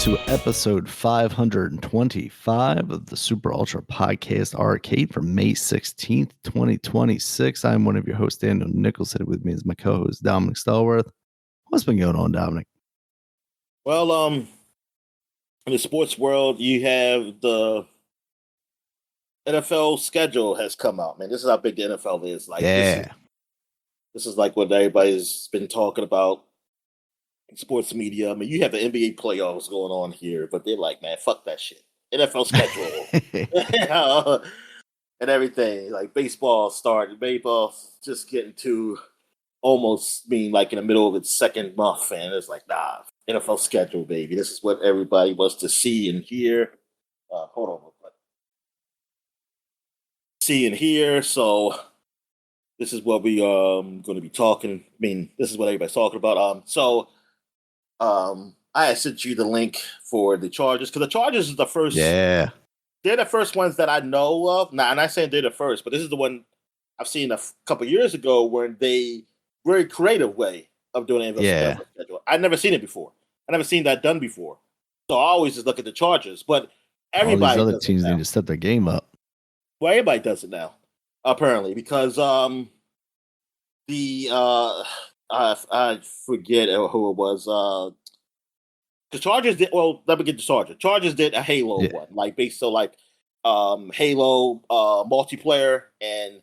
to episode 525 of the Super Ultra Podcast Arcade for May 16th, 2026. I'm one of your hosts, Daniel Nichols. Sitting with me is my co-host, Dominic Stallworth. What's been going on, Dominic? Well, in the sports world, you have the NFL schedule has come out, man. This is how big the NFL is. Like, this is like what everybody's been talking about in sports media. I mean, you have the NBA playoffs going on here, but they're like, man, fuck that shit. NFL schedule and everything. Like baseball started, baseball just getting to almost being like in the middle of its second month, and it's like, nah, NFL schedule, baby. This is what everybody wants to see and hear. Hold on, see and hear. So this is what we going to be talking. I mean, this is what everybody's talking about. I had sent you the link for the Chargers because the Chargers is the first. Yeah, they're the first ones that I know of. Now, I'm not saying they're the first, but this is the one I've seen a couple years ago where they very creative way of doing an NFL schedule. I'd never seen it before. I never seen that done before. So I always just look at the Chargers, but everybody. All these other teams need to step their game up. Well, everybody does it now, apparently, because I forget who it was. The Chargers did. Well, let me get the Chargers. Chargers did a Halo one, like based so like Halo multiplayer and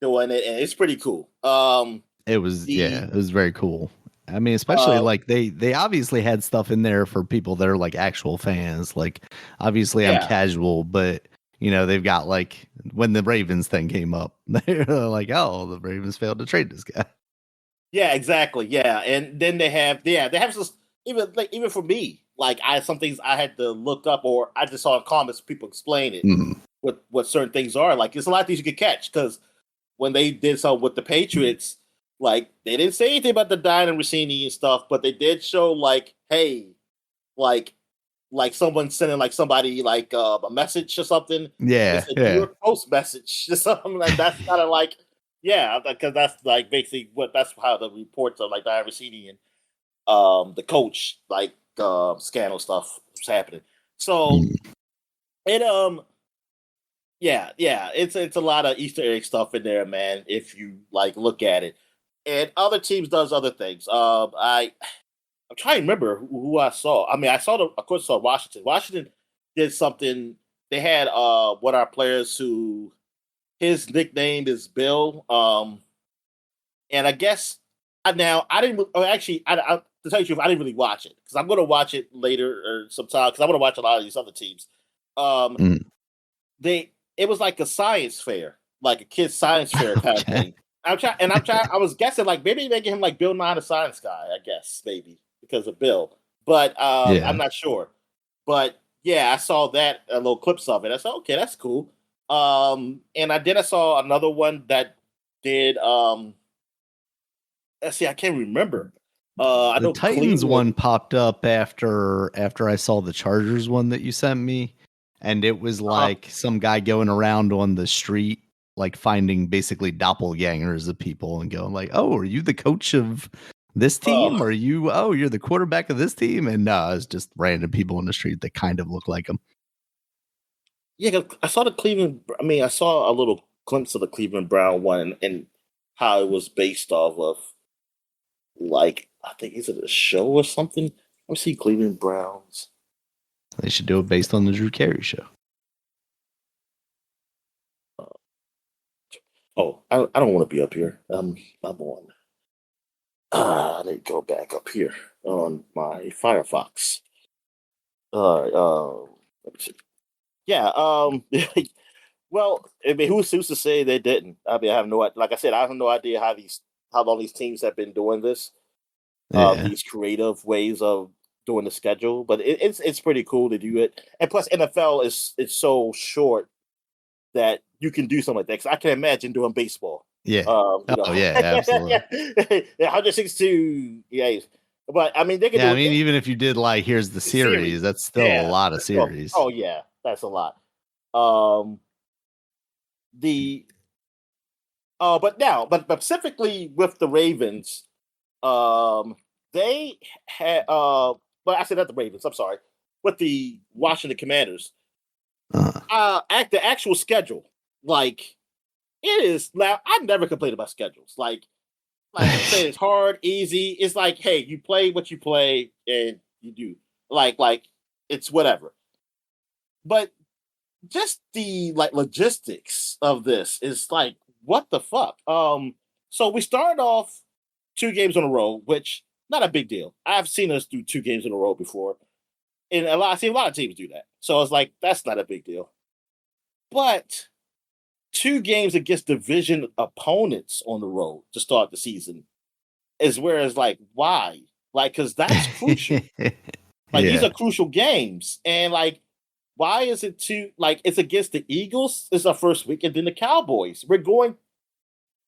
doing it, and it's pretty cool. It was it was very cool. I mean, especially like they obviously had stuff in there for people that are like actual fans. Like obviously I'm casual, but you know, they've got like when the Ravens thing came up, they're like, oh, the Ravens failed to trade this guy. Yeah, exactly. Yeah. And then they have some, even for me, like some things I had to look up or I just saw in comments people explain it what certain things are. Like there's a lot of things you could catch because when they did something with the Patriots, like they didn't say anything about the Diane and Rossini and stuff, but they did show like, hey, like someone sending like somebody like a message or something. Yeah. Your post message or something like that's kind of like, yeah, because that's like basically that's how the reports of like Diane Rossini and the coach like scandal stuff was happening. So it it's a lot of Easter egg stuff in there, man. If you like look at it. And other teams does other things. I'm trying to remember who I saw. I mean, I saw of course, Washington. Washington did something. They had one of our players who his nickname is Bill. And I guess I didn't. To tell you the truth, I didn't really watch it because I'm going to watch it later or sometime because I want to watch a lot of these other teams. It was like a science fair, like a kid's science fair kind of thing. I was guessing like maybe making him like Bill Nye the Science Guy, I guess, maybe because of Bill. But I'm not sure. But yeah, I saw that little clips of it. I said, okay, that's cool. And I saw another one that did let's see, I can't remember. I know the Titans one popped up after I saw the Chargers one that you sent me, and it was like some guy going around on the street like finding basically doppelgangers of people and going like, oh, are you the coach of this team? Or you're the quarterback of this team? And no, it's just random people on the street that kind of look like them. Yeah, I saw I saw a little glimpse of the Cleveland Brown one and how it was based off of like, I think, is it a show or something? Let's see, Cleveland Browns. They should do it based on the Drew Carey show. I don't want to be up here. I'm on. I need to go back up here on my Firefox. Let me see. Yeah. Well, I mean, who's to say they didn't? I mean, I have no. Like I said, I have no idea how long these teams have been doing this. These creative ways of doing the schedule, but it's pretty cool to do it. And plus, NFL is so short that you can do something like that. Because I can imagine doing baseball. Yeah. Absolutely. 162. Yeah. But I mean, they can. Yeah, I mean, even if you did like, here's the series, that's still a lot of series. Oh yeah, that's a lot. But specifically with the Ravens, they had. But I said not the Ravens. I'm sorry. with the Washington Commanders. Uh, The actual schedule, like it is now. I never complain about schedules. Like I'm saying, it's hard, easy. It's like, hey, you play what you play, and you do like it's whatever. But just the like logistics of this is like, what the fuck? So we started off 2 games in a row, which not a big deal. I've seen us do 2 games in a row before, and I've seen a lot of teams do that. So it's like that's not a big deal. But 2 games against division opponents on the road to start the season is where it's like, why? Like, because that's crucial. Like, these are crucial games. And, like, why is it like, it's against the Eagles? It's our first week, and then the Cowboys. We're going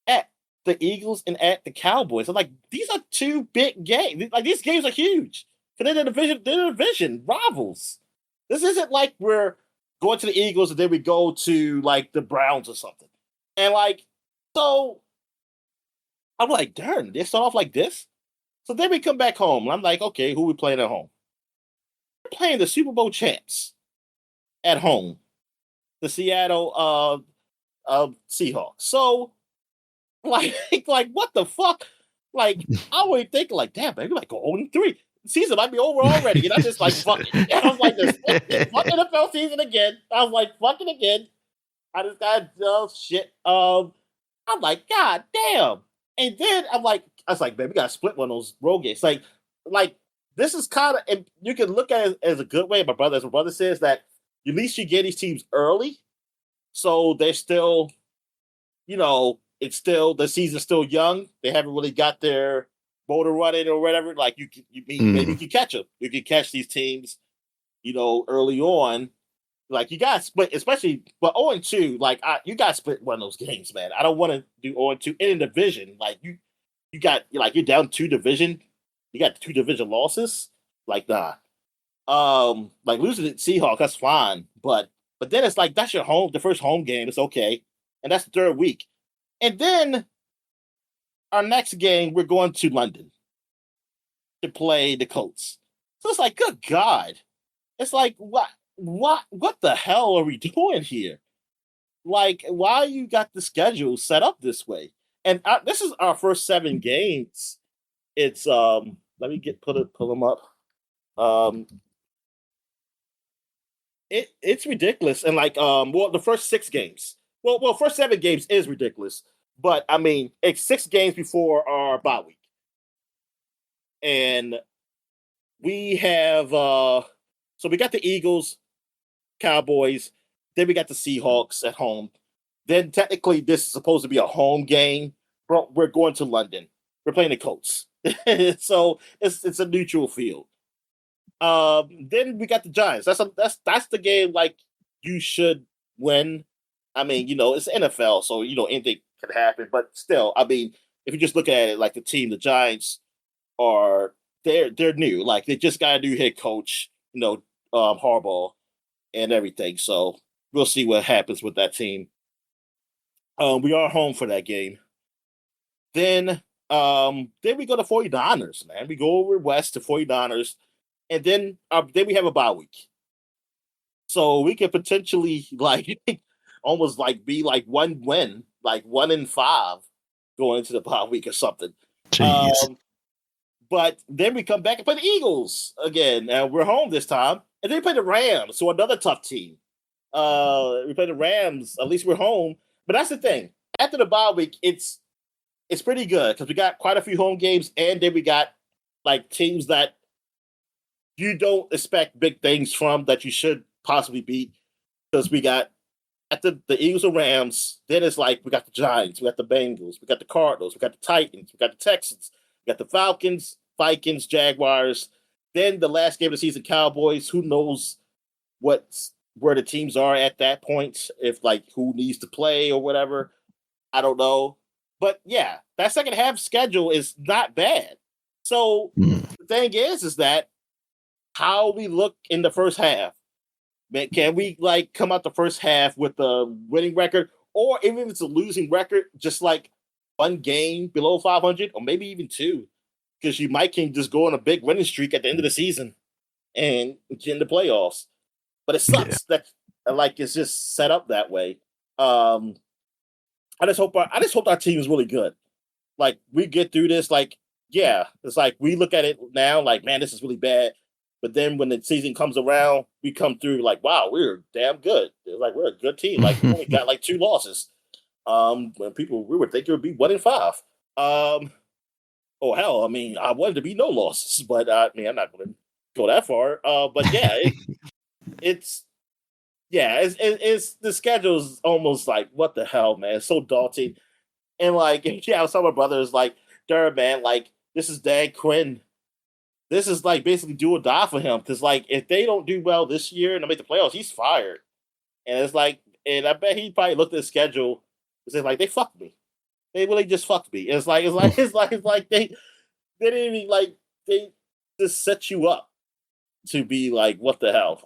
at the Eagles and at the Cowboys. I'm like, these are 2 big games. Like, these games are huge. Because they're division rivals. This isn't like we're going to the Eagles and then we go to like the Browns or something. And like, so I'm like, darn, they start off like this. So then we come back home and I'm like, okay, who we playing at home? We're playing the Super Bowl champs at home, the Seattle Seahawks. So like what the fuck? Like I would think like, damn, maybe like go 0-3. Season might be over already. And I just like, fuck it. And I was like, this fuck NFL season again. I was like, fucking again. I just got, shit. I'm like, God damn. And then I was like, man, we got to split one of those road games. Like this is kind of, and you can look at it as a good way. As my brother says, that at least you get these teams early. So they're still, it's still, the season's still young. They haven't really got their motor running or whatever. Like maybe you can catch them. You can catch these teams, early on. Like you got split, especially but 0-2. Like you got split one of those games, man. I don't want to do 0-2 in a division. Like you got you're down 2 division. You got 2 division losses. Like nah. Like losing to Seahawks, that's fine. But then it's like that's your the first home game. It's okay, and that's the 3rd week, and then our next game, we're going to London to play the Colts. So it's like, good God. It's like, what the hell are we doing here? Like, why you got the schedule set up this way? And this is our first 7 games. It's, let me pull them up. It's ridiculous. And like, the first 6 games. Well, first 7 games is ridiculous. But I mean, it's 6 games before our bye week. And we have so we got the Eagles, Cowboys, then we got the Seahawks at home. Then technically this is supposed to be a home game, but we're going to London. We're playing the Colts. So it's a neutral field. Then we got the Giants. That's the game like you should win. I mean, it's NFL, so anything can happen. But still, I mean, if you just look at it like the Giants they're new. Like they just got a new head coach, Harbaugh and everything. So we'll see what happens with that team. We are home for that game. Then we go to 49ers, man. We go over west to 49ers, and then we have a bye week. So we could potentially like almost like be like 1 win, like 1-5 going into the bye week or something. But then we come back and play the Eagles again, and we're home this time. And then we play the Rams, so another tough team. We play the Rams. At least we're home. But that's the thing. After the bye week, it's pretty good because we got quite a few home games, and then we got like teams that you don't expect big things from that you should possibly beat. Because we got after the Eagles and Rams, then it's like we got the Giants, we got the Bengals, we got the Cardinals, we got the Titans, we got the Texans, we got the Falcons, Vikings, Jaguars. Then the last game of the season, Cowboys. Who knows where the teams are at that point? If like who needs to play or whatever, I don't know. But yeah, that second half schedule is not bad. So the thing is that how we look in the first half. Man, can we like come out the first half with a winning record, or even if it's a losing record, just like 1 game below 500, or maybe even 2, because you might can just go on a big winning streak at the end of the season and get in the playoffs. But it sucks that like it's just set up that way. I just hope our team is really good. Like we get through this. Like it's like we look at it now. Like man, this is really bad. But then when the season comes around, we come through like wow, we're damn good. It's like we're a good team. Like we only got like 2 losses. When we would think it would be 1-5. Oh hell, I mean, I wanted to be no losses, but I mean, I'm not going to go that far. But yeah, it's the schedule's almost like what the hell, man. It's so daunting, and like some of my brothers like, "Dude, man, like this is Dan Quinn. This is like basically do or die for him because like if they don't do well this year and they make the playoffs, he's fired." And it's like, and I bet he probably looked at the schedule and said like, "They fucked me. They really just fucked me." It's like they didn't even like they just set you up to be like what the hell.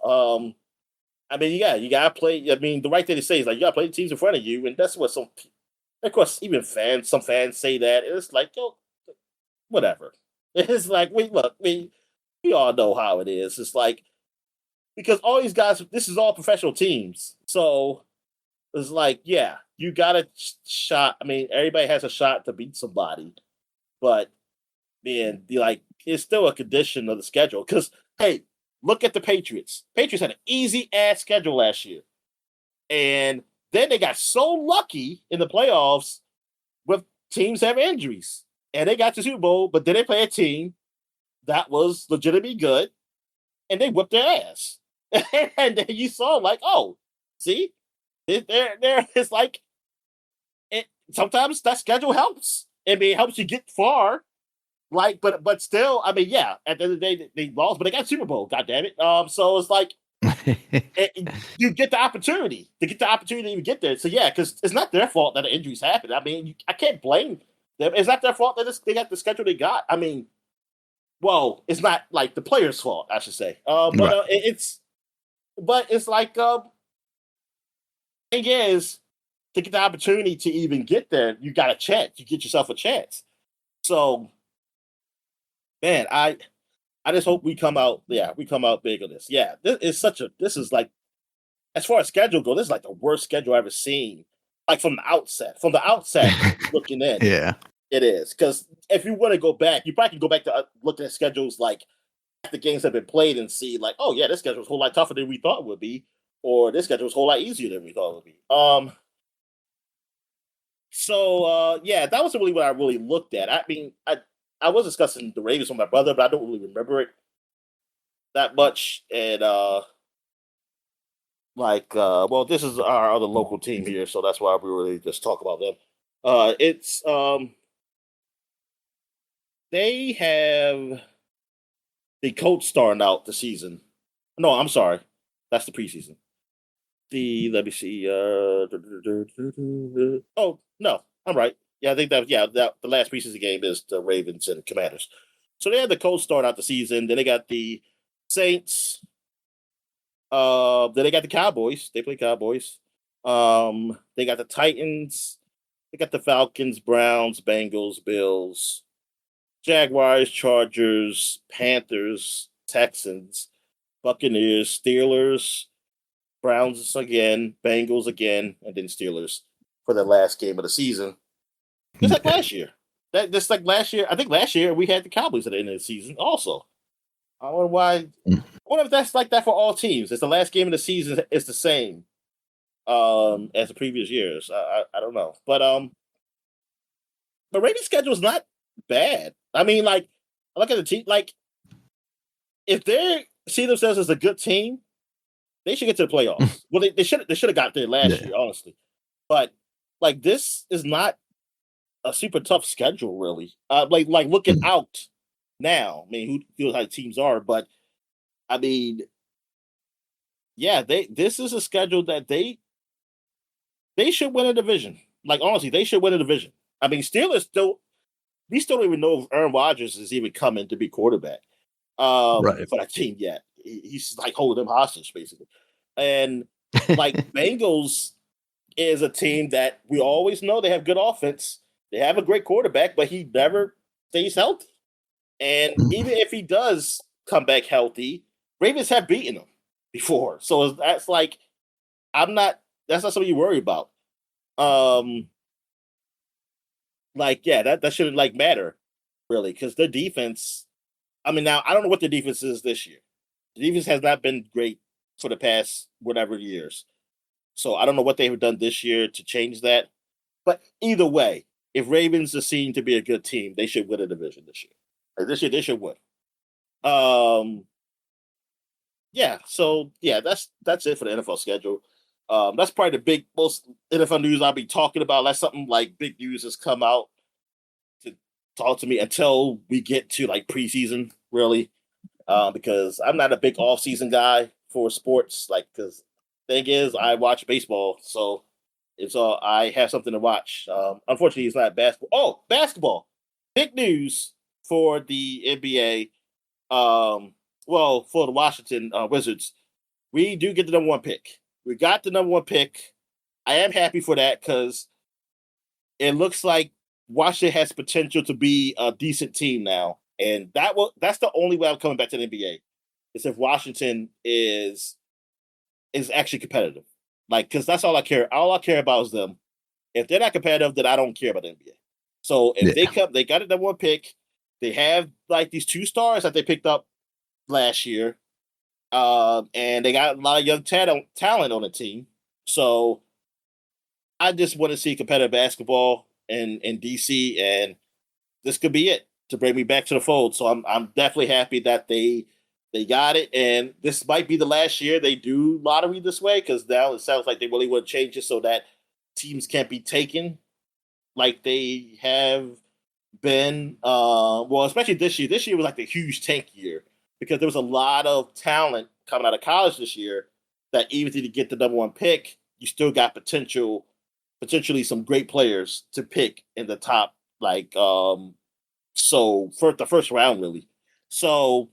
I mean, you gotta play. I mean, the right thing to say is like you gotta play the teams in front of you, and that's what of course, even some fans say that. It's like, yo, whatever. It's like we all know how it is. It's like because all these guys, this is all professional teams, so it's like, yeah, you got a shot. I mean, everybody has a shot to beat somebody, but man, it's still a condition of the schedule. Because hey, look at the Patriots. Patriots had an easy ass schedule last year, and then they got so lucky in the playoffs with teams having injuries, and they got to Super Bowl. But then they play a team that was legitimately good, and they whipped their ass. And then you saw like, oh, see, it's like it. Sometimes that schedule helps. I mean, it helps you get far. Like, but still, I mean, yeah. At the end of the day, they lost, but they got Super Bowl. God damn it! So it's like you get the opportunity to even get there. So yeah, because it's not their fault that the injuries happened. I mean, I can't blame them. It's not their fault that they got the schedule they got. I mean, well, it's not like the players' fault, I should say. But it's like thing is to get the opportunity to even get there, you got a chance. You get yourself a chance. So. Man, I just hope we come out big on this. Yeah, this is like, as far as schedule goes, this is like the worst schedule I've ever seen. Like from the outset looking in. Yeah. It is. Because if you want to go back, you probably can go back to looking at schedules like the games that have been played and see like, oh yeah, this schedule was a whole lot tougher than we thought it would be, or this schedule was a whole lot easier than we thought it would be. Yeah, that was really what I really looked at. I mean, I was discussing the Ravens with my brother, but I don't really remember it that much. And well, this is our other local team here, so that's why we really just talk about them. It's they have the Colts starting out the season. No, I'm sorry, that's the preseason. Let me see. Oh no, I'm right. Yeah, I think that the last preseason game is the Ravens and Commanders. So they had the Colts start out the season. Then they got the Saints. Then they got the Cowboys. They play Cowboys. They got the Titans. They got the Falcons, Browns, Bengals, Bills, Jaguars, Chargers, Panthers, Texans, Buccaneers, Steelers, Browns again, Bengals again, and then Steelers for the last game of the season. Just like last year. I think last year we had the Cowboys at the end of the season also. I wonder why. I wonder if that's like that for all teams. It's the last game of the season. It's the same as the previous years. I don't know. But the Ravens schedule is not bad. I mean, like, I look at the team, like, if they see themselves as a good team, they should get to the playoffs. Well, they should have got there last year, honestly. But like, this is not a super tough schedule, really. Like looking out now. I mean, who feels how teams are? But I mean, yeah, this is a schedule that they should win a division. Like honestly, they should win a division. I mean, Steelers we still don't even know if Aaron Rodgers is even coming to be quarterback for that team yet. He's like holding them hostage basically, and like Bengals is a team that we always know they have good offense. They have a great quarterback, but he never stays healthy. And even if he does come back healthy, Ravens have beaten them before, so that's like that's not something you worry about. That shouldn't like matter really because their defense. I mean, now I don't know what the defense is this year. The defense has not been great for the past whatever years, so I don't know what they've done this year to change that. But either way, if Ravens are seen to be a good team, they should win a division this year. This year they should win. That's it for the NFL schedule. That's probably the most NFL news I'll be talking about. Unless something like big news has come out to talk to me until we get to like preseason, really. Because I'm not a big off-season guy for sports. Like, because thing is, I watch baseball, so it's I have something to watch. Unfortunately, it's not basketball. Oh, basketball! Big news for the NBA. For the Washington Wizards, we do get the number 1 pick. We got the number 1 pick. I am happy for that because it looks like Washington has potential to be a decent team now, and that's the only way I'm coming back to the NBA is if Washington is actually competitive. Like, because that's all I care. All I care about is them. If they're not competitive, then I don't care about the NBA. So if they got a number 1 pick. They have like these 2 stars that they picked up last year, and they got a lot of young talent on the team. So I just want to see competitive basketball in DC, and this could be it to bring me back to the fold. So I'm definitely happy that they got it, and this might be the last year they do lottery this way because now it sounds like they really want to change it so that teams can't be taken like they have been. Especially this year. This year was like the huge tank year because there was a lot of talent coming out of college this year that even if you get the number 1 pick, you still got potentially some great players to pick in the top, for the first round, really. So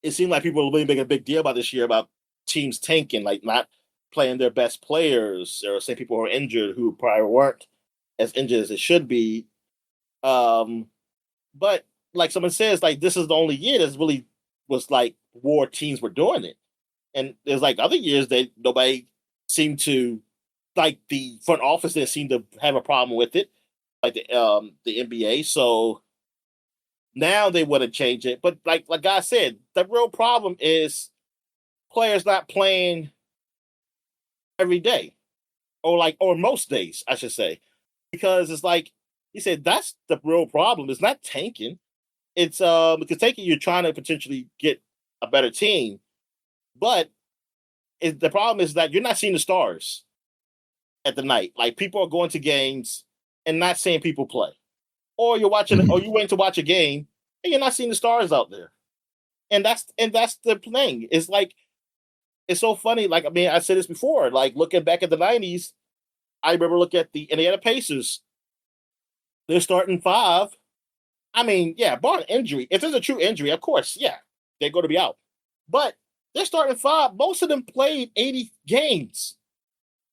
it seemed like people were really making a big deal about this year about teams tanking, like not playing their best players, or say people who are injured who probably weren't as injured as it should be. But like someone says, like this is the only year that really was like war teams were doing it, and there's like other years that nobody seemed to, like the front office didn't seem to have a problem with it, like the NBA. So now they want to change it, but like I said, the real problem is players not playing every day, or most days, I should say, because it's like he said, that's the real problem. It's not tanking. It's because tanking, you're trying to potentially get a better team, but the problem is that you're not seeing the stars at the night. Like people are going to games and not seeing people play, or you're watching, or you waiting to watch a game and you're not seeing the stars out there. And that's the thing. It's like it's so funny. Like, I mean, I said this before. Like looking back at the '90s, I remember looking at the Indiana Pacers. They're starting 5. I mean, yeah, bar injury. If there's a true injury, of course, yeah, they're going to be out. But they're starting 5. Most of them played 80 games.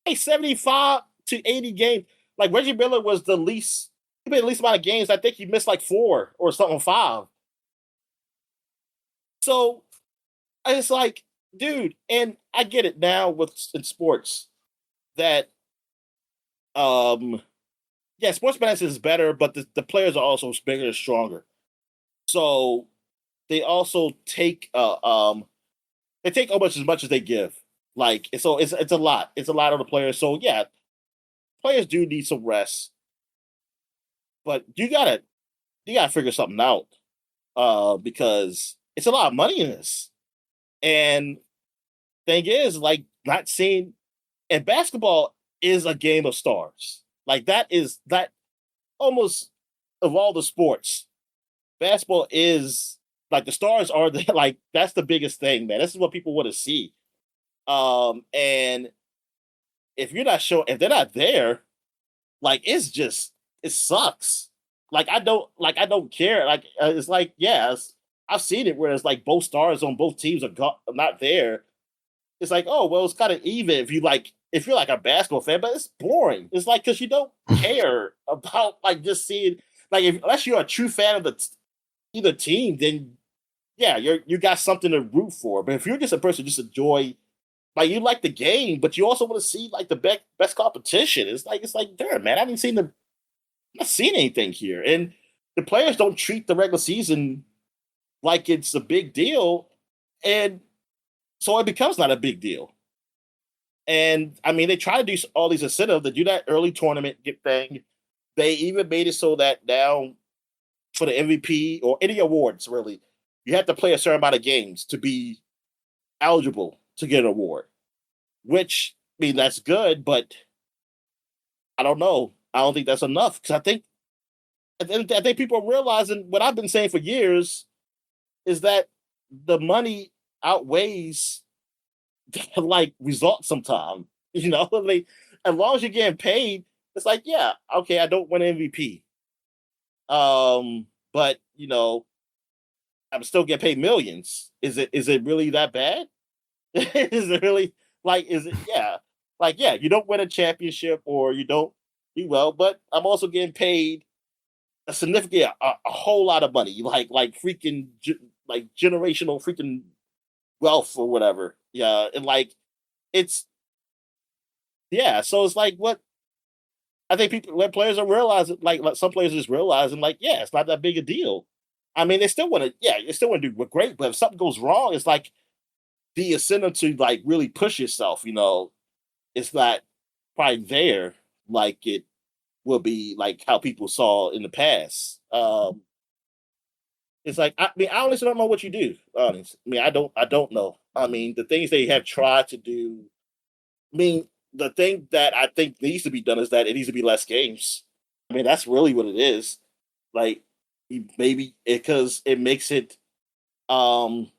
75 to 80 games. Like Reggie Miller was the least. He played the least amount of games. I think he missed like 4 or something, 5. So it's like, dude, and I get it now in sports that sports medicine is better, but the players are also bigger and stronger. So they also take almost as much as they give. Like, so it's a lot. It's a lot on the players. So yeah, players do need some rest. But you gotta figure something out. Because it's a lot of money in this. And thing is, like, not seeing, and basketball is a game of stars. Like that almost of all the sports, basketball is like the stars are like that's the biggest thing, man. This is what people want to see. And if they're not there, like it sucks. Like I don't care. Like it's like I've seen it where it's like both stars on both teams are not there. It's like, oh well, it's kind of even if you're like a basketball fan, but it's boring. It's like because you don't care about like just seeing unless you're a true fan of either team, then yeah, you got something to root for. But if you're just a person who just enjoy, like, you like the game, but you also want to see like the best competition. It's like, damn, man, I haven't seen not seeing anything here. And the players don't treat the regular season like it's a big deal, and so it becomes not a big deal. And I mean, they try to do all these incentives to do that early tournament get thing. They even made it so that now for the MVP or any awards, really, you have to play a certain amount of games to be eligible to get an award. Which, I mean, that's good, but I don't know. I don't think that's enough because I think people are realizing what I've been saying for years is that the money outweighs like results sometimes. Like, as long as you're getting paid, it's like, yeah, okay, I don't win MVP. But I'm still getting paid millions. Is it really that bad? Is it really like is it yeah. Like, yeah, you don't win a championship or you don't do well, but I'm also getting paid a significant a whole lot of money, like freaking like generational freaking wealth or whatever. Yeah, and like it's yeah, so it's like what I think people when players are realizing like some players are just realizing like, yeah, it's not that big a deal. I mean, they still want to do great, but if something goes wrong, it's like the incentive to like really push yourself, it's not probably there like it will be like how people saw in the past. It's like I mean, I honestly don't know what you do. Honest, I mean, I don't know. I mean, the things they have tried to do. I mean, the thing that I think needs to be done is that it needs to be less games. I mean, that's really what it is. Like maybe because it makes it um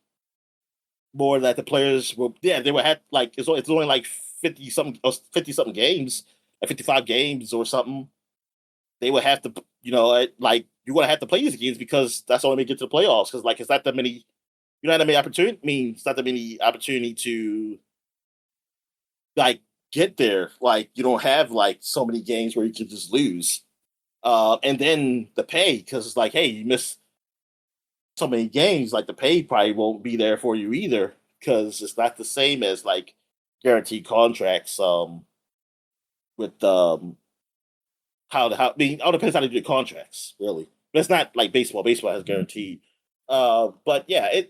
more that the players will yeah they would have like it's only like 50 something games, like 55 games or something. They would have to like you're gonna have to play these games because that's the only way to get to the playoffs because like it's not that many you don't have that many opportunity I mean it's not that many opportunity to like get there. Like you don't have like so many games where you can just lose. And then the pay because it's like hey you miss so many games like the pay probably won't be there for you either because it's not the same as like guaranteed contracts with how I mean, it all depends how they do the contracts, really. But it's not like baseball. Baseball has guaranteed. But yeah,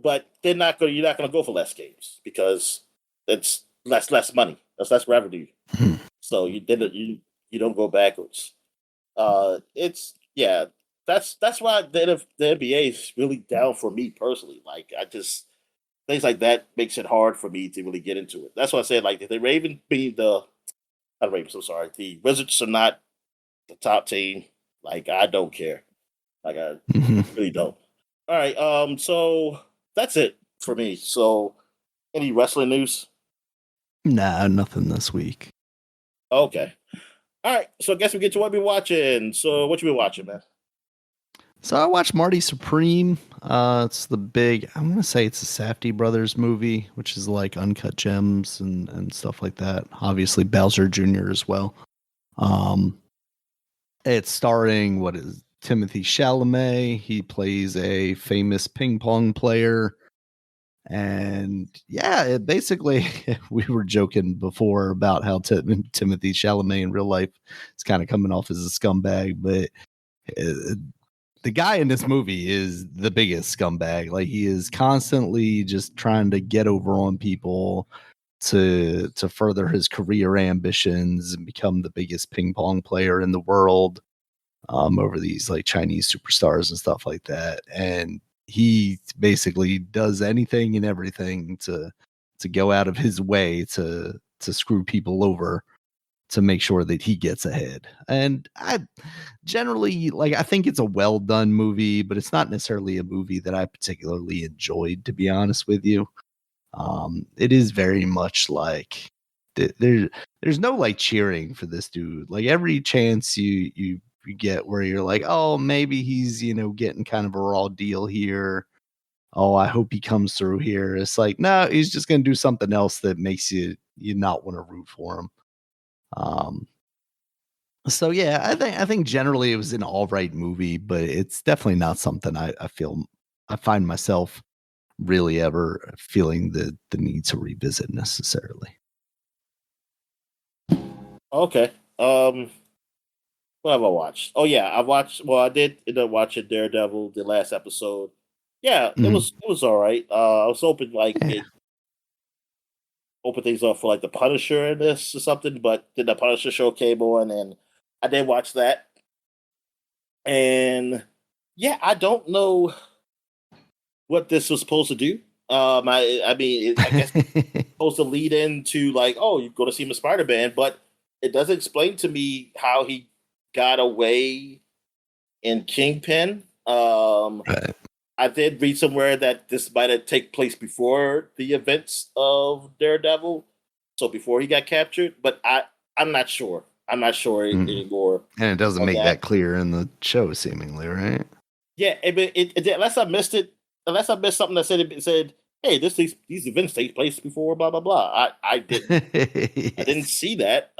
but you're not gonna go for less games because it's less money. That's less revenue. So you don't go backwards. It's yeah. That's why the NBA is really down for me personally. Like I just things like that makes it hard for me to really get into it. That's why I said like if the Ravens be the not Ravens, I'm sorry. The Wizards are not the top team. Like I don't care. Like I really don't. All right. So that's it for me. So any wrestling news? Nah, nothing this week. Okay. All right. So I guess we get to what we're watching. So what you been watching, man? So I watched Marty Supreme. It's the big, I'm going to say it's a Safdie Brothers movie, which is like Uncut Gems and stuff like that. Obviously Bowser Jr. as well. It's starring, Timothy Chalamet. He plays a famous ping pong player. And yeah, it basically, we were joking before about how Timothy Chalamet in real life is kind of coming off as a scumbag, but the guy in this movie is the biggest scumbag. Like he is constantly just trying to get over on people to further his career ambitions and become the biggest ping pong player in the world over these like Chinese superstars and stuff like that. And he basically does anything and everything to go out of his way to screw people over to make sure that he gets ahead. And I generally I think it's a well done movie, but it's not necessarily a movie that I particularly enjoyed, to be honest with you. It is very much like there's no like cheering for this dude. Like every chance you get where you're like, oh, maybe he's getting kind of a raw deal here. Oh, I hope he comes through here. It's like, no, he's just gonna do something else that makes you not want to root for him. Um, so yeah, I think generally it was an all right movie, but it's definitely not something I feel I find myself really ever feeling the need to revisit necessarily. Okay. What have I watched? Oh yeah, I watched. Well, I did end up watching Daredevil, the last episode. Yeah, it Mhm. was all right. I was hoping like Yeah. it open things up for like the Punisher in this or something, but then the Punisher show came on, and I did watch that. And yeah, I don't know what this was supposed to do. I mean, I guess it's supposed to lead into like, oh, you go to see him in Spider Man, but it doesn't explain to me how he got away in Kingpin. Right. I did read somewhere that this might have take place before the events of Daredevil, so before he got captured. But I'm not sure. I'm not sure Mm. anymore And it doesn't on make that. that clear in the show, seemingly, right? Yeah, unless I missed it, unless I missed something that said, "Hey, these events take place before blah blah blah." I didn't Yes. see that.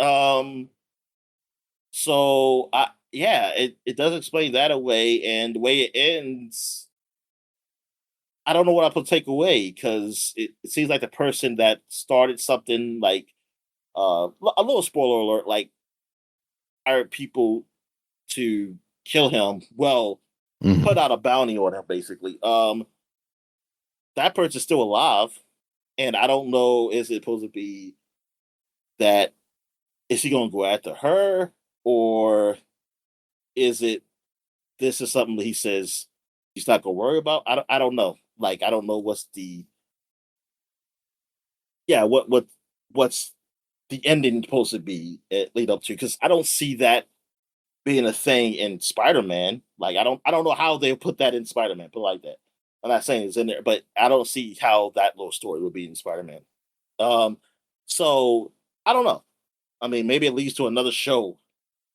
So yeah, it does explain that away, and the way it ends, I don't know what I could take away because it seems like the person that started something like a little spoiler alert, like hired people to kill him. Well, put Mhm. out a bounty on him, basically. That person's still alive, and I don't know, is it supposed to be that, is he going to go after her, or is it this is something that he says he's not going to worry about? I don't know. Like I don't know what's the yeah what's the ending supposed to be lead up to, because I don't see that being a thing in Spider-Man. Like I don't know how they put that in Spider-Man. Put it like that. I'm not saying it's in there, but I don't see how that little story would be in Spider-Man. Um, so I don't know. I mean, maybe it leads to another show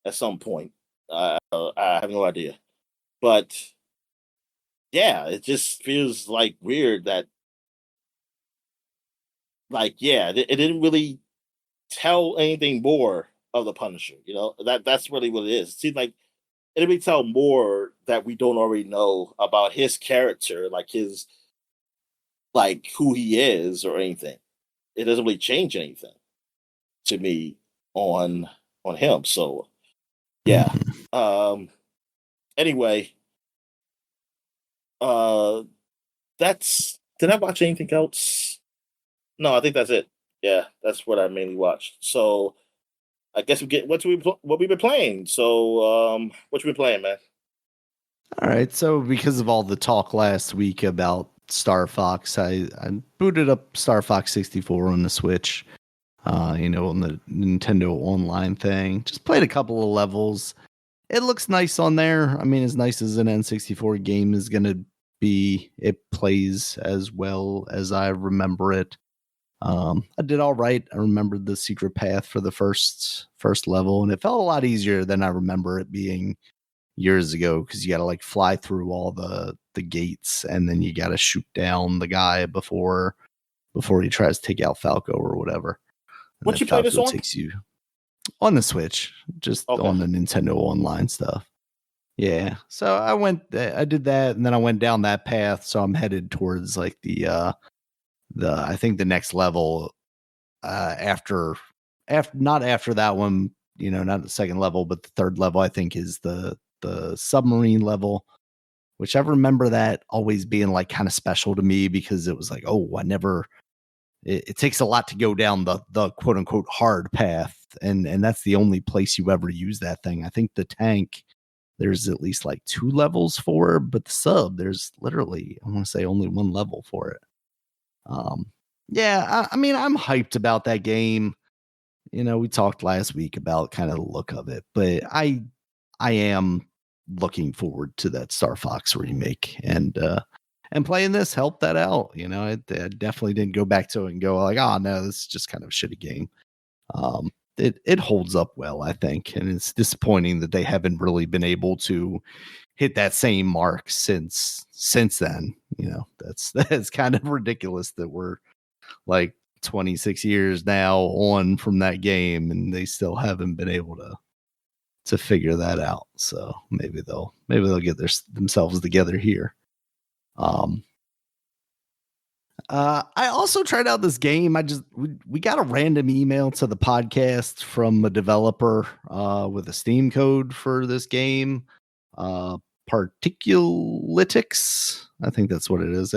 at some point. I have no idea, but yeah, it just feels like weird that like yeah, it didn't really tell anything more of the Punisher. You know that's really what it is. It seems like it didn't really tell more that we don't already know about his character, like his like who he is or anything. It doesn't really change anything to me on him. So yeah. Mhm. Um anyway, uh that's did I watch anything else? No, I think that's it. Yeah, that's what I mainly watched. So I guess we get what we've been playing. So what you been playing, man? All right. So because of all the talk last week about Star Fox, I booted up Star Fox 64 on the Switch. On the Nintendo Online thing. Just played a couple of levels. It looks nice on there. I mean, as nice as an N64 game is gonna be, it plays as well as I remember it. I did all right. I remembered the secret path for the first level, and it felt a lot easier than I remember it being years ago because you got to like fly through all the gates, and then you got to shoot down the guy before he tries to take out Falco or whatever. And then What you play this Falco on? takes you on the Switch, just Okay. on the Nintendo Online stuff. Yeah. So I did that, and then I went down that path. So I'm headed towards like the I think the next level after not after that one, not the second level, but the third level I think is the submarine level, which I remember that always being like kind of special to me because it was like, oh, I never it takes a lot to go down the quote unquote hard path, and that's the only place you ever use that thing. I think the tank there's at least like 2 levels for, but the sub there's literally I want to say only 1 level for it. Um, yeah, I mean I'm hyped about that game. We talked last week about kind of the look of it, but I am looking forward to that Star Fox remake, and playing this helped that out. I definitely didn't go back to it and go like, oh no, this is just kind of a shitty game. It holds up well, I think, and it's disappointing that they haven't really been able to hit that same mark since then. That's kind of ridiculous that we're like 26 years now on from that game and they still haven't been able to figure that out. So maybe they'll get themselves together here. I also tried out this game. We got a random email to the podcast from a developer with a Steam code for this game. Particulitix, I think that's what it is.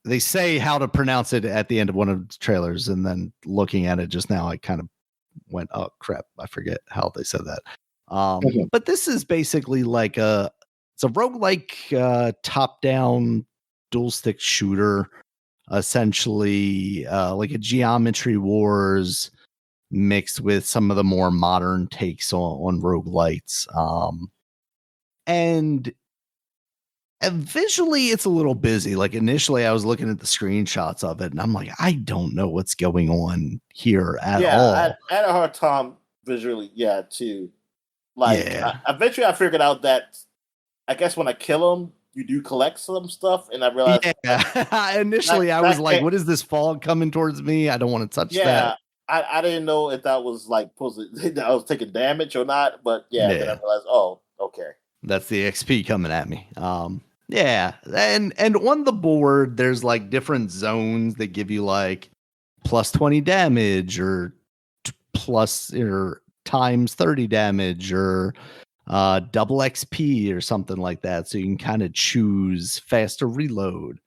They say how to pronounce it at the end of one of the trailers, and then looking at it just now, I kind of went, oh crap, I forget how they said that. But this is basically like it's a roguelike top-down dual stick shooter, essentially like a Geometry Wars mixed with some of the more modern takes on roguelites. And visually it's a little busy. Like initially I was looking at the screenshots of it and I'm like, I don't know what's going on here at all. I had a hard time visually, too. Like, eventually I figured out that I guess when I kill them, you do collect some stuff, and I realized. Yeah, initially I was like, "What is this fog coming towards me? I don't want to touch that." I didn't know if that was like that I was taking damage or not, but then I realized, oh, okay, that's the XP coming at me. Yeah, and on the board there's like different zones that give you like plus 20 damage or plus or times 30 damage or double XP or something like that. So you can kind of choose faster reload.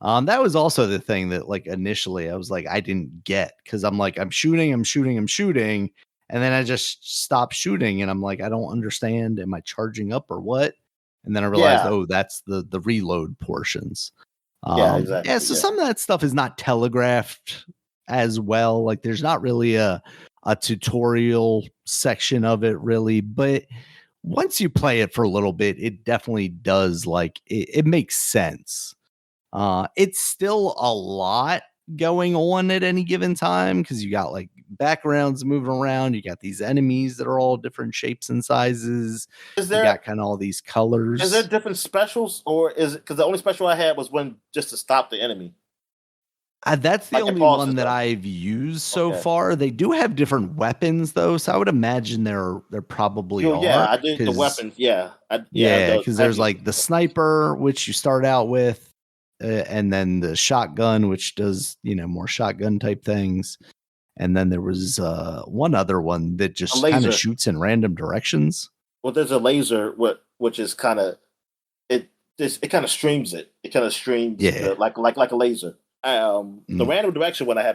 That was also the thing that like initially I was like, I didn't get, because I'm like, I'm shooting. And then I just stopped shooting and I'm like, I don't understand. Am I charging up or what? And then I realized, oh, that's the reload portions. Exactly. Yeah, so some of that stuff is not telegraphed as well. Like there's not really a tutorial section of it really, but once you play it for a little bit, it definitely does, like it makes sense. It's still a lot going on at any given time because you got like backgrounds moving around, you got these enemies that are all different shapes and sizes. You got kind of all these colors. Is there different specials, or is it because the only special I had was when just to stop the enemy? That's the only one that I've used so far. They do have different weapons though, so I would imagine there probably are. Yeah, I did the weapons. Because there's like the sniper, which you start out with, and then the shotgun, which does more shotgun type things, and then there was one other one that just kind of shoots in random directions. Well, there's a laser, which is kind of it kind of streams it. It kind of streams like a laser. The random direction one I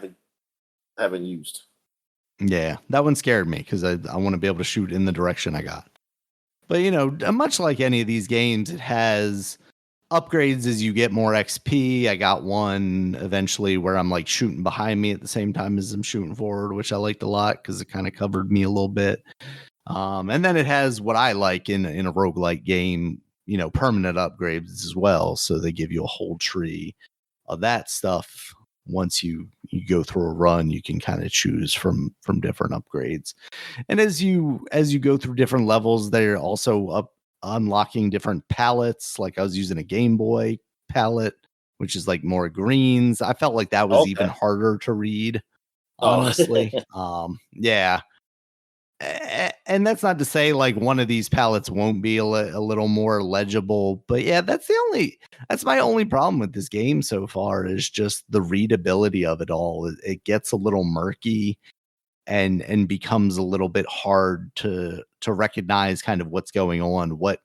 haven't used. Yeah, that one scared me because I want to be able to shoot in the direction I got. But much like any of these games, it has upgrades as you get more XP. I got one eventually where I'm like shooting behind me at the same time as I'm shooting forward, which I liked a lot because it kind of covered me a little bit. And then it has what I like in a roguelike game, permanent upgrades as well. So they give you a whole tree of that stuff. Once you go through a run, you can kind of choose from different upgrades. And as you go through different levels, they're also unlocking different palettes. Like I was using a Game Boy palette, which is like more greens. I felt like that was even harder to read, honestly. Yeah. And that's not to say like one of these palettes won't be a little more legible, but yeah, that's my only problem with this game so far is just the readability of it all. It gets a little murky and becomes a little bit hard to recognize kind of what's going on, what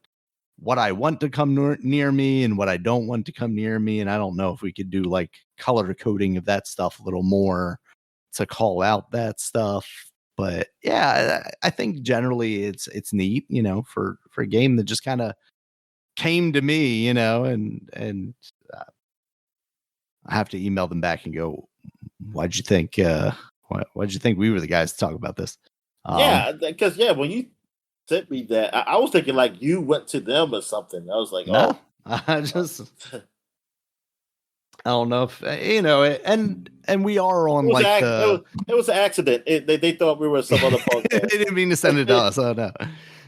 I want to come near me and what I don't want to come near me. And I don't know if we could do like color coding of that stuff a little more to call out that stuff. But yeah, I think generally it's neat, for a game that just kind of came to me, and I have to email them back and go, why'd you think why'd you think we were the guys to talk about this? Because when you sent me that, I was thinking like you went to them or something. I was like, no, I don't know if and we are on it was an accident. They thought we were some other podcast. They didn't mean to send it to us. Oh no.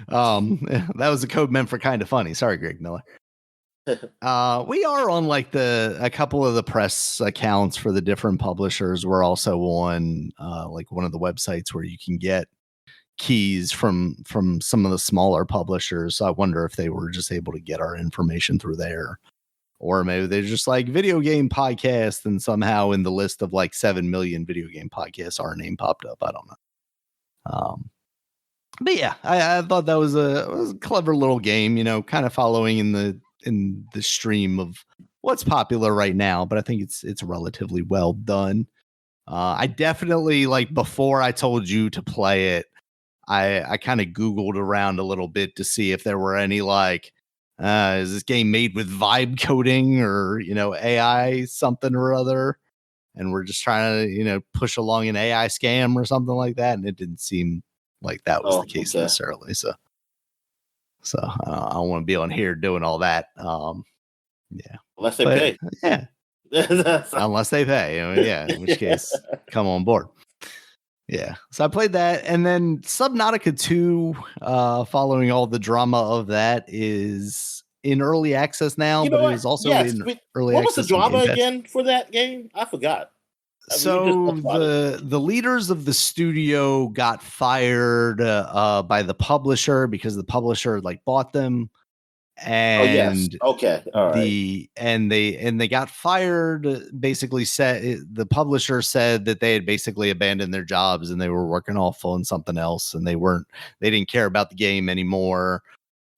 That was a code meant for kind of funny. Sorry, Greg Miller. We are on like a couple of the press accounts for the different publishers. We're also on like one of the websites where you can get keys from some of the smaller publishers. So I wonder if they were just able to get our information through there. Or maybe they're just like video game podcast, and somehow in the list of like 7 million video game podcasts, our name popped up. I don't know. But yeah, I thought that was a clever little game, kind of following in the stream of what's popular right now. But I think it's relatively well done. I definitely, like, before I told you to play it, I kind of Googled around a little bit to see if there were any like, is this game made with vibe coding or, AI something or other? And we're just trying to, push along an AI scam or something like that. And it didn't seem like that was the case necessarily. So I don't want to be on here doing all that. Yeah. Unless they pay. Yeah. Unless they pay. Yeah. In which case, come on board. Yeah. So I played that. And then Subnautica 2, following all the drama of that, is in early access now, but it was also in early access. What was the drama again for that game? I forgot. So the leaders of the studio got fired by the publisher because the publisher like bought them. And okay, all right. They got fired. Basically, the publisher said that they had basically abandoned their jobs and they were working off on something else, and they didn't care about the game anymore.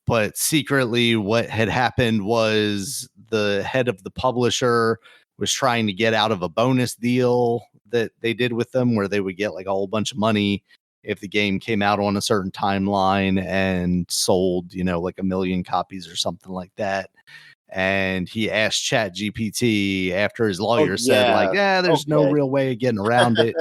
But secretly, what had happened was the head of the publisher was trying to get out of a bonus deal that they did with them, where they would get like a whole bunch of money if the game came out on a certain timeline and sold, like 1 million copies or something like that. And he asked ChatGPT after his lawyer said, like, there's no real way of getting around it.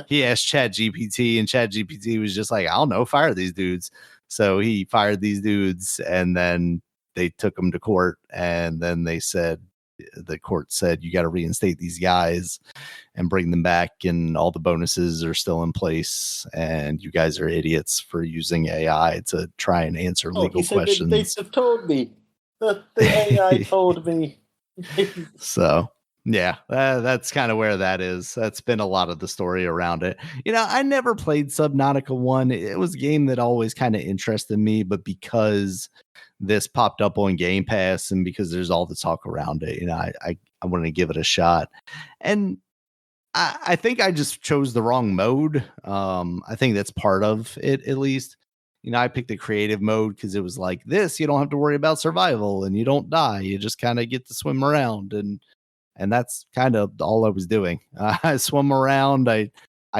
He asked ChatGPT, and ChatGPT was just like, I don't know, fire these dudes. So he fired these dudes, and then they took them to court. And then the court said, you got to reinstate these guys and bring them back, and all the bonuses are still in place, and you guys are idiots for using AI to try and answer legal questions. They told me. The AI told me. So yeah, that's kind of where that is. That's been a lot of the story around it. I never played Subnautica 1. It was a game that always kind of interested me, but because this popped up on Game Pass and because there's all the talk around it, I wanted to give it a shot. And I think I just chose the wrong mode. I think that's part of it, at least. I picked the creative mode because it was like this. You don't have to worry about survival and you don't die. You just kind of get to swim around. And that's kind of all I was doing. I swim around. I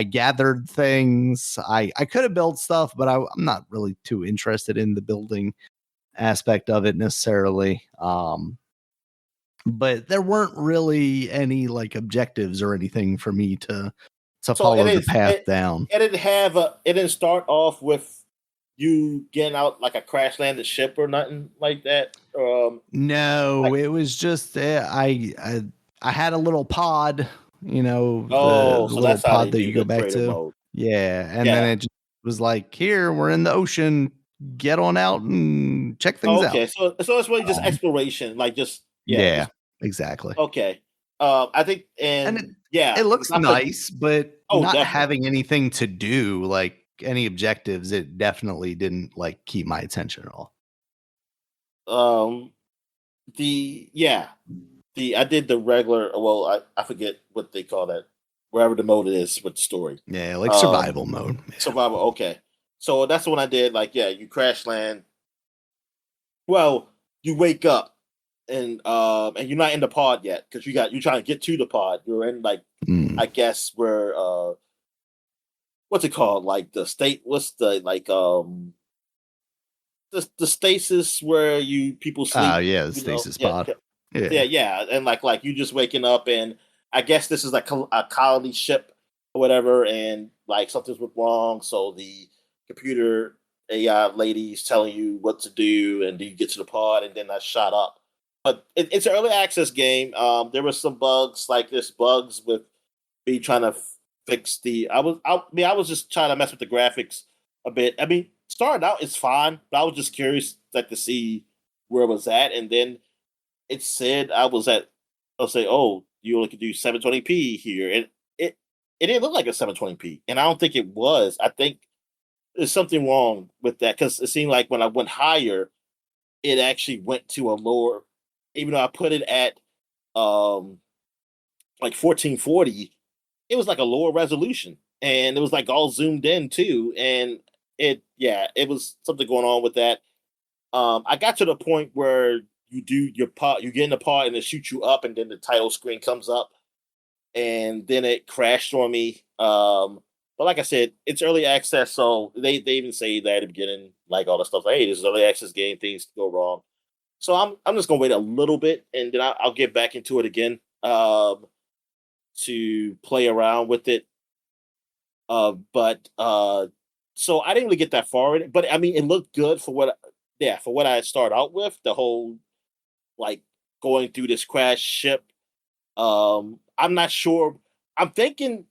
gathered things. I could have built stuff, but I'm not really too interested in the building aspect of it necessarily. But there weren't really any like objectives or anything for me to follow the path down. It didn't start off with you getting out like a crash landed ship or nothing like that. No, it was just I had a little pod, the little pod that you go back to. Mode. Yeah, and then it just was like, here we're in the ocean, get on out and check things out. Okay, so it's really just exploration, like just exactly. Okay, I think it looks nice, but not having anything to do, like any objectives, it definitely didn't like keep my attention at all. I did the regular. Well, I forget what they call that. Wherever the mode is with the story. Yeah, like survival mode. Survival. Okay, so that's the one I did. Like, you crash land. Well, you wake up and you're not in the pod yet because you're trying to get to the pod. You're in like I guess where what's it called? Like the state? What's the like the stasis where people sleep? The stasis pod. Yeah, and like you just waking up, and I guess this is like a colony ship or whatever, and like something's went wrong, so the computer AI lady's telling you what to do, and then you get to the pod, and then that's shot up. But it's an early access game. There were some bugs, like there's bugs with me trying to fix the. I was just trying to mess with the graphics a bit. I mean, started out it's fine, but I was just curious to see where it was at, and then it said I'll say, oh, you only can do 720p here, and it didn't look like a 720p, and I don't think it was. I think there's something wrong with that because it seemed like when I went higher, it actually went to a lower even though I put it at like 1440, it was like a lower resolution, and it was like all zoomed in too, and it was something going on with that. I got to the point where you do your part, you get in the part, and it shoots you up, and then the title screen comes up, and then it crashed on me. But like I said, it's early access, so they even say that at the beginning, like all the stuff, like, hey, this is early access game, things go wrong. So I'm just gonna wait a little bit, and then I'll get back into it again to play around with it. But so I didn't really get that far in it, but I mean, it looked good for what, yeah, for what I started out with. The whole like going through this crash ship. I'm not sure. I'm thinking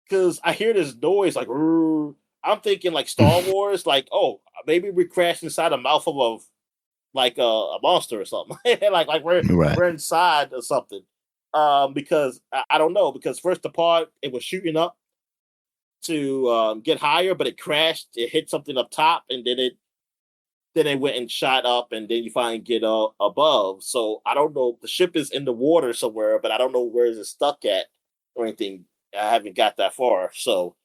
because I hear this noise like, "Rrr." I'm thinking like Star Wars, like, oh, maybe we crashed inside the mouth of a monster or something, like Right. we're inside or something. Because I don't know, because first the part it was shooting up to get higher, but it crashed. It hit something up top, and then it went and shot up, and then you finally get above. So I don't know. The ship is in the water somewhere, but I don't know where is it stuck at or anything. I haven't got that far. So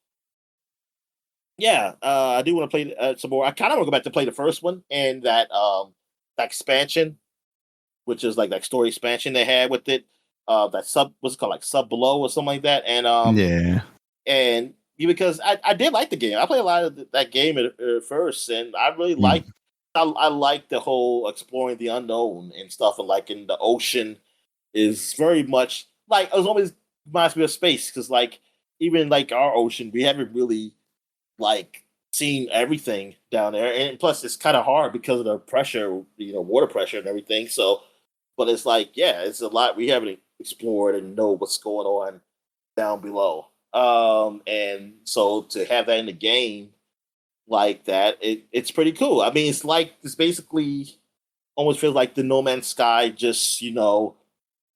yeah, I do want to play some more. I kind of want to go back to play the first one and that expansion, which is like that story expansion they had with it. That sub what's it called, like Sub Below or something like that. Yeah. And because I did like the game. I played a lot of that game at first, and I really Mm. I like the whole exploring the unknown and stuff, and like in the ocean is very much like it was always reminds me of space because like even like our ocean, we haven't really like seen everything down there, and plus it's kind of hard because of the pressure, water pressure and everything. So, but it's like yeah, it's a lot we haven't explored and know what's going on down below. And so to have that in the game like that, it's pretty cool. I mean, it's basically almost feels like the No Man's Sky, just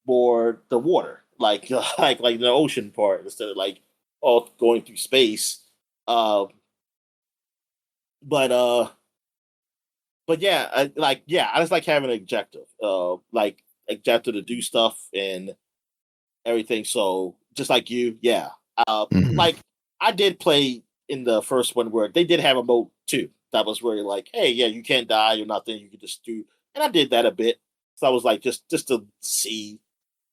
more the water, like like the ocean part instead of like all going through space. Um, but yeah, I just like having an objective, like objective to do stuff and everything. So just like you, yeah. Mhm. Like I did play in the first one where they did have a mode too. That was where you're like, hey, yeah, you can't die or nothing. You can just do, and I did that a bit. So I was like, just to see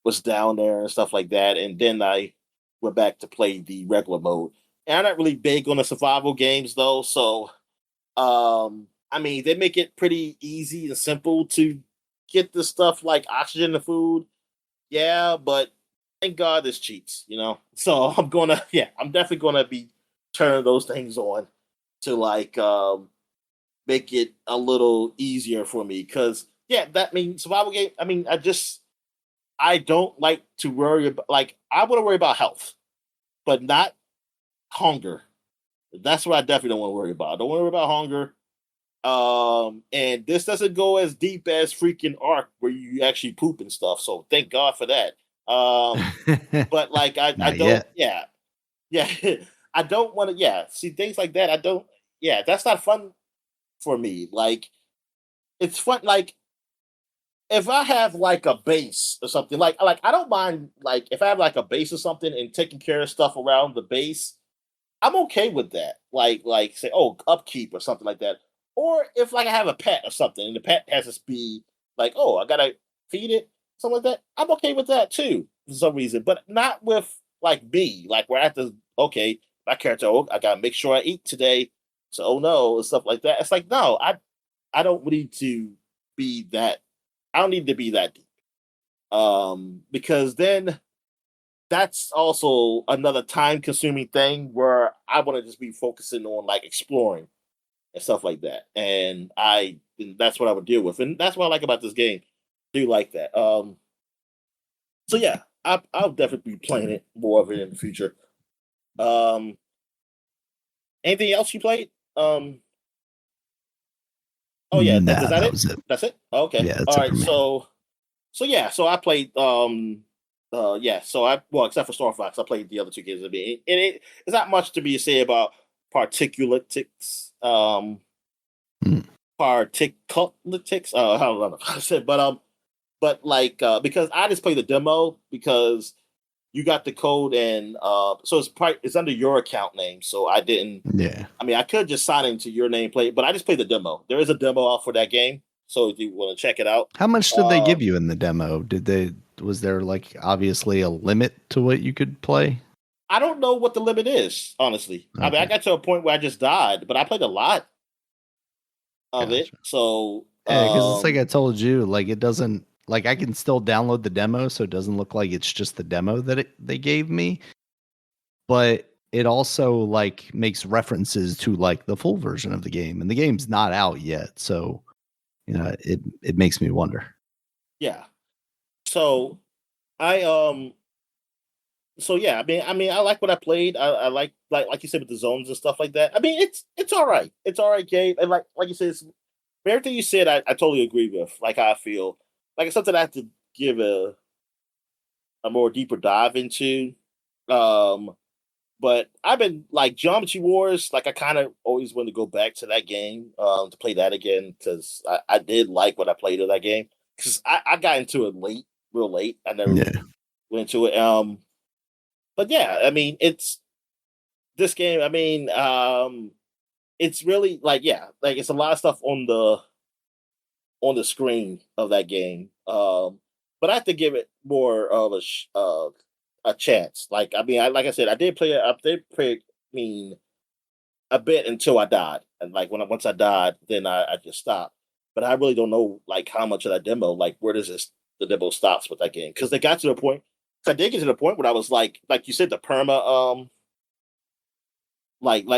what's down there and stuff like that. And then I went back to play the regular mode. And I'm not really big on the survival games though. So I mean, they make it pretty easy and simple to get the stuff like oxygen and food. Yeah, but thank God there's cheats. So I'm definitely gonna be turning those things on to like make it a little easier for me. Cause yeah, that means survival game. I mean, I don't like to worry about like I want to worry about health, but not hunger. That's what I definitely don't want to worry about. I don't want to worry about hunger. And this doesn't go as deep as freaking Ark where you actually poop and stuff. So thank God for that. But like I Not don't, yet. yeah, yeah. I don't want to, yeah, see things like that. I don't, yeah, that's not fun for me. Like it's fun, like if I have like a base or something, like I don't mind like if I have like a base or something and taking care of stuff around the base, I'm okay with that. Like say, oh, upkeep or something like that. Or if like I have a pet or something, and the pet has to be like, oh, I gotta feed it, something like that. I'm okay with that too for some reason, but not with like me, like where I have to. Okay, my character, oh, I gotta make sure I eat today. So, oh no, and stuff like that. It's like no, I don't need to be that. I don't need to be that deep. Because then that's also another time consuming thing where I want to just be focusing on like exploring and stuff like that. And that's what I would deal with. And that's what I like about this game. I do like that. So yeah, I'll definitely be playing it more of it in the future. Um Anything else you played? Oh yeah, was Nah, that that it? was it. That's it? Okay. Yeah, that's All it for right, me. so yeah, so I played yeah, so I well except for Star Fox, I played the other two games. I mean, and it's not much to be say about Particulitix. Mm. Particulitix. I don't know how to say it, but but like because I just played the demo because you got the code and so it's under your account name. So I didn't. Yeah. I mean, I could just sign into your nameplate, but I just played the demo. There is a demo out for that game, so if you want to check it out. How much did they give you in the demo? Was there like obviously a limit to what you could play? I don't know what the limit is, honestly. Okay. I mean, I got to a point where I just died, but I played a lot of Gotcha. it. So Yeah, because it's like I told you, like it doesn't like I can still download the demo, so it doesn't look like it's just the demo that they gave me. But it also like makes references to like the full version of the game, and the game's not out yet, so it makes me wonder. yeah. So I so yeah, I mean I like what I played. I like you said with the zones and stuff like that. I mean it's all right. It's all right game. And like you said, everything you said I totally agree with. Like how I feel. Like it's something I have to give a more deeper dive into. But I've been like Geometry Wars, like I kind of always want to go back to that game to play that again because I did like what I played of that game because I got into it late, real late. I never went into it. But yeah, I mean it's this game. I mean, it's really like like it's a lot of stuff on the screen of that game. But I have to give it more of a chance. Like I mean, like I said, I did play. I did play. I mean, a bit until I died, and like once I died, then I just stopped. But I really don't know like how much of that demo. Like where does the demo stops with that game? Because they got to the point. I did get to the point where I was like you said, the perma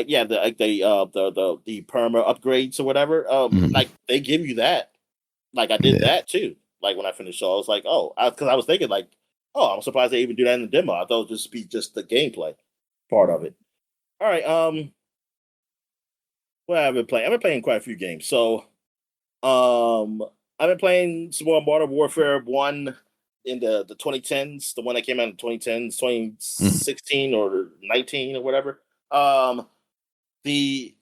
yeah, the perma upgrades or whatever. Like they give you that. Like I did that too. Like when I finished, so I was like, oh, because I was thinking like, oh, I'm surprised they even do that in the demo. I thought it would just be just the gameplay part of it. All right, what have I been playing? I've been playing quite a few games. So, I've been playing some more Modern Warfare 1 in the 2010s, the one that came out in the 2010s, 2016 or 19 or whatever. The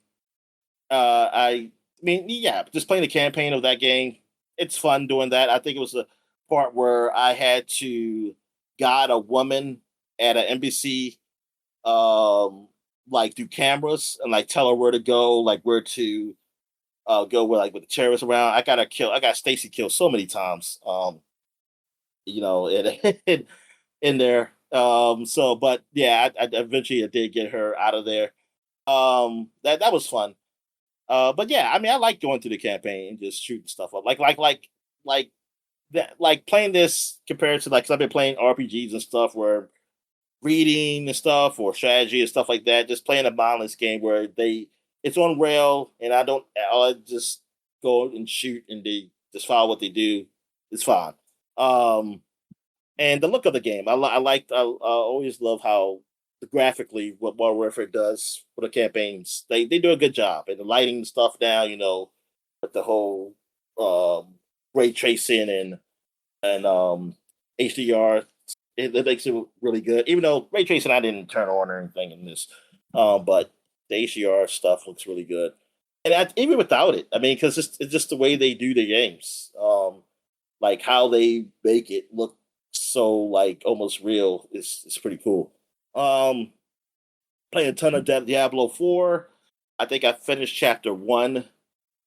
I mean, yeah, just playing the campaign of that game. It's fun doing that. I think it was the part where I had to guide a woman at an embassy, like through cameras and like tell her where to go, like where to go where like with the terrorists around. I got Stacy killed so many times. In, in there. So but yeah, I eventually I did get her out of there. That was fun. But yeah, I mean, I like going through the campaign and just shooting stuff up. Like that, like playing this compared to like, 'cause I've been playing RPGs and stuff where reading and stuff or strategy and stuff like that. Just playing a mindless game where it's on rail and I just go and shoot and they just follow what they do. It's fine. And the look of the game, I always love how graphically what Modern Warfare does for the campaigns. They do a good job and the lighting stuff now, with the whole ray tracing and HDR. It makes it really good. Even though ray tracing I didn't turn on or anything in this, but the HDR stuff looks really good. And even without it, I mean, because it's just the way they do the games, like how they make it look so like almost real is pretty cool. Playing a ton of Diablo 4. I think I finished chapter 1.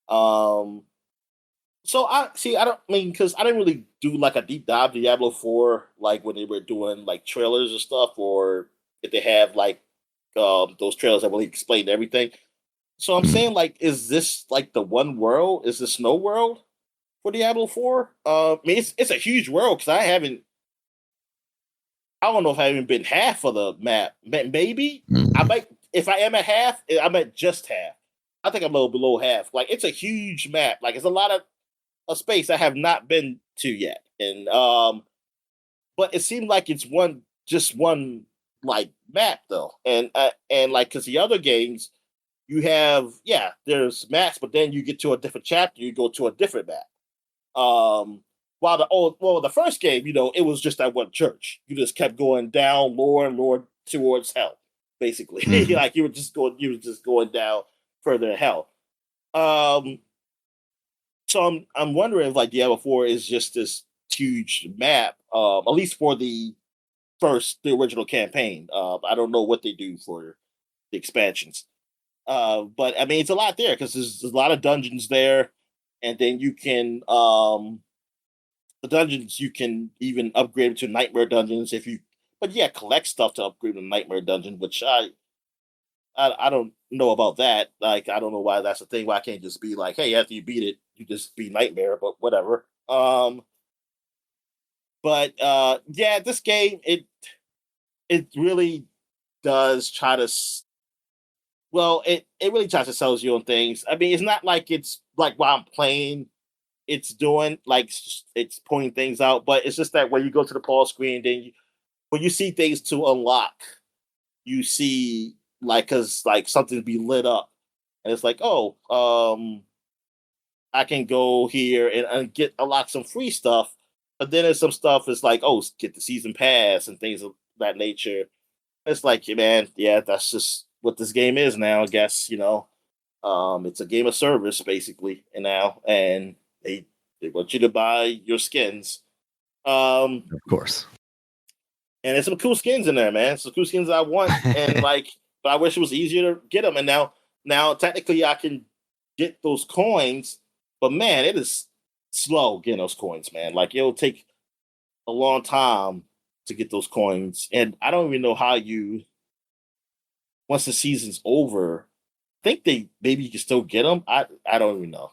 Um, so I don't mean because I didn't really do like a deep dive to Diablo 4 like when they were doing like trailers and stuff, or if they have like those trailers that really explain everything. So I'm saying like, is this like the one world? Is this no world for Diablo 4? I mean it's a huge world because I don't know if I haven't been half of the map. Maybe I might. If I am at half, I'm at just half. I think I'm a little below half. Like it's a huge map. Like it's a lot of a space I have not been to yet. And but it seemed like it's just one like map though. And like because the other games you have there's maps, but then you get to a different chapter, you go to a different map. While the first game, it was just that one church. You just kept going down lower and lower towards hell, basically. Like you were just going down further in hell. So I'm wondering if like Diablo 4 is just this huge map, at least for the original campaign. I don't know what they do for the expansions. But I mean, it's a lot there because there's a lot of dungeons there, and then you can the dungeons you can even upgrade to nightmare dungeons if you. But yeah, collect stuff to upgrade to nightmare dungeon, which I don't know about that. Like, I don't know why that's a thing. Why I can't just be like, hey, after you beat it, you just be nightmare, but whatever. But yeah, this game it really does try to. Well, it really tries to sell you on things. I mean, it's not like it's like while I'm playing, it's doing like it's pointing things out, but it's just that when you go to the pause screen, then when you see things to unlock, you see like because like something be lit up, and it's like, oh, I can go here and get unlock some free stuff, but then there's some stuff is like, oh, get the season pass and things of that nature. It's like, man, yeah, that's just what this game is now. I guess it's a game of service basically, and now they want you to buy your skins. Of course. And there's some cool skins in there, man. Some cool skins I want, and but I wish it was easier to get them. And now technically I can get those coins, but man, it is slow getting those coins, man. Like it'll take a long time to get those coins, and I don't even know how once the season's over. I think maybe you can still get them. I don't even know.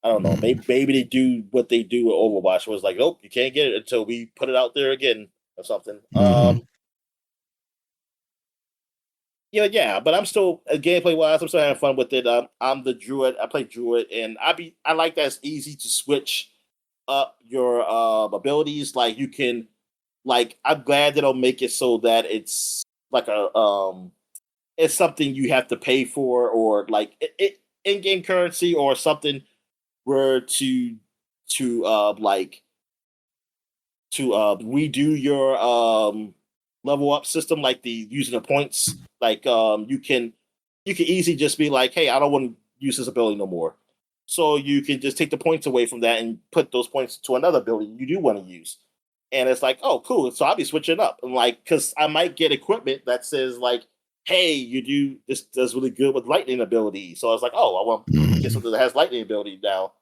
I don't know. Maybe they do what they do with Overwatch, where it's like, nope, you can't get it until we put it out there again or something. Yeah, but I'm still gameplay wise, I'm still having fun with it. I'm the druid. I play druid, and I like that it's easy to switch up your abilities. Like you can, like I'm glad that they'll make it so that it's like it's something you have to pay for, or like it in-game currency or something were to redo your level up system, like the using the points. Like you can easily just be like, hey, I don't want to use this ability no more. So you can just take the points away from that and put those points to another ability you do want to use. And it's like, oh, cool. So I'll be switching up. And like, because I might get equipment that says like, hey, you do this does really good with lightning ability. So I was like, oh, I want to get something that has lightning ability now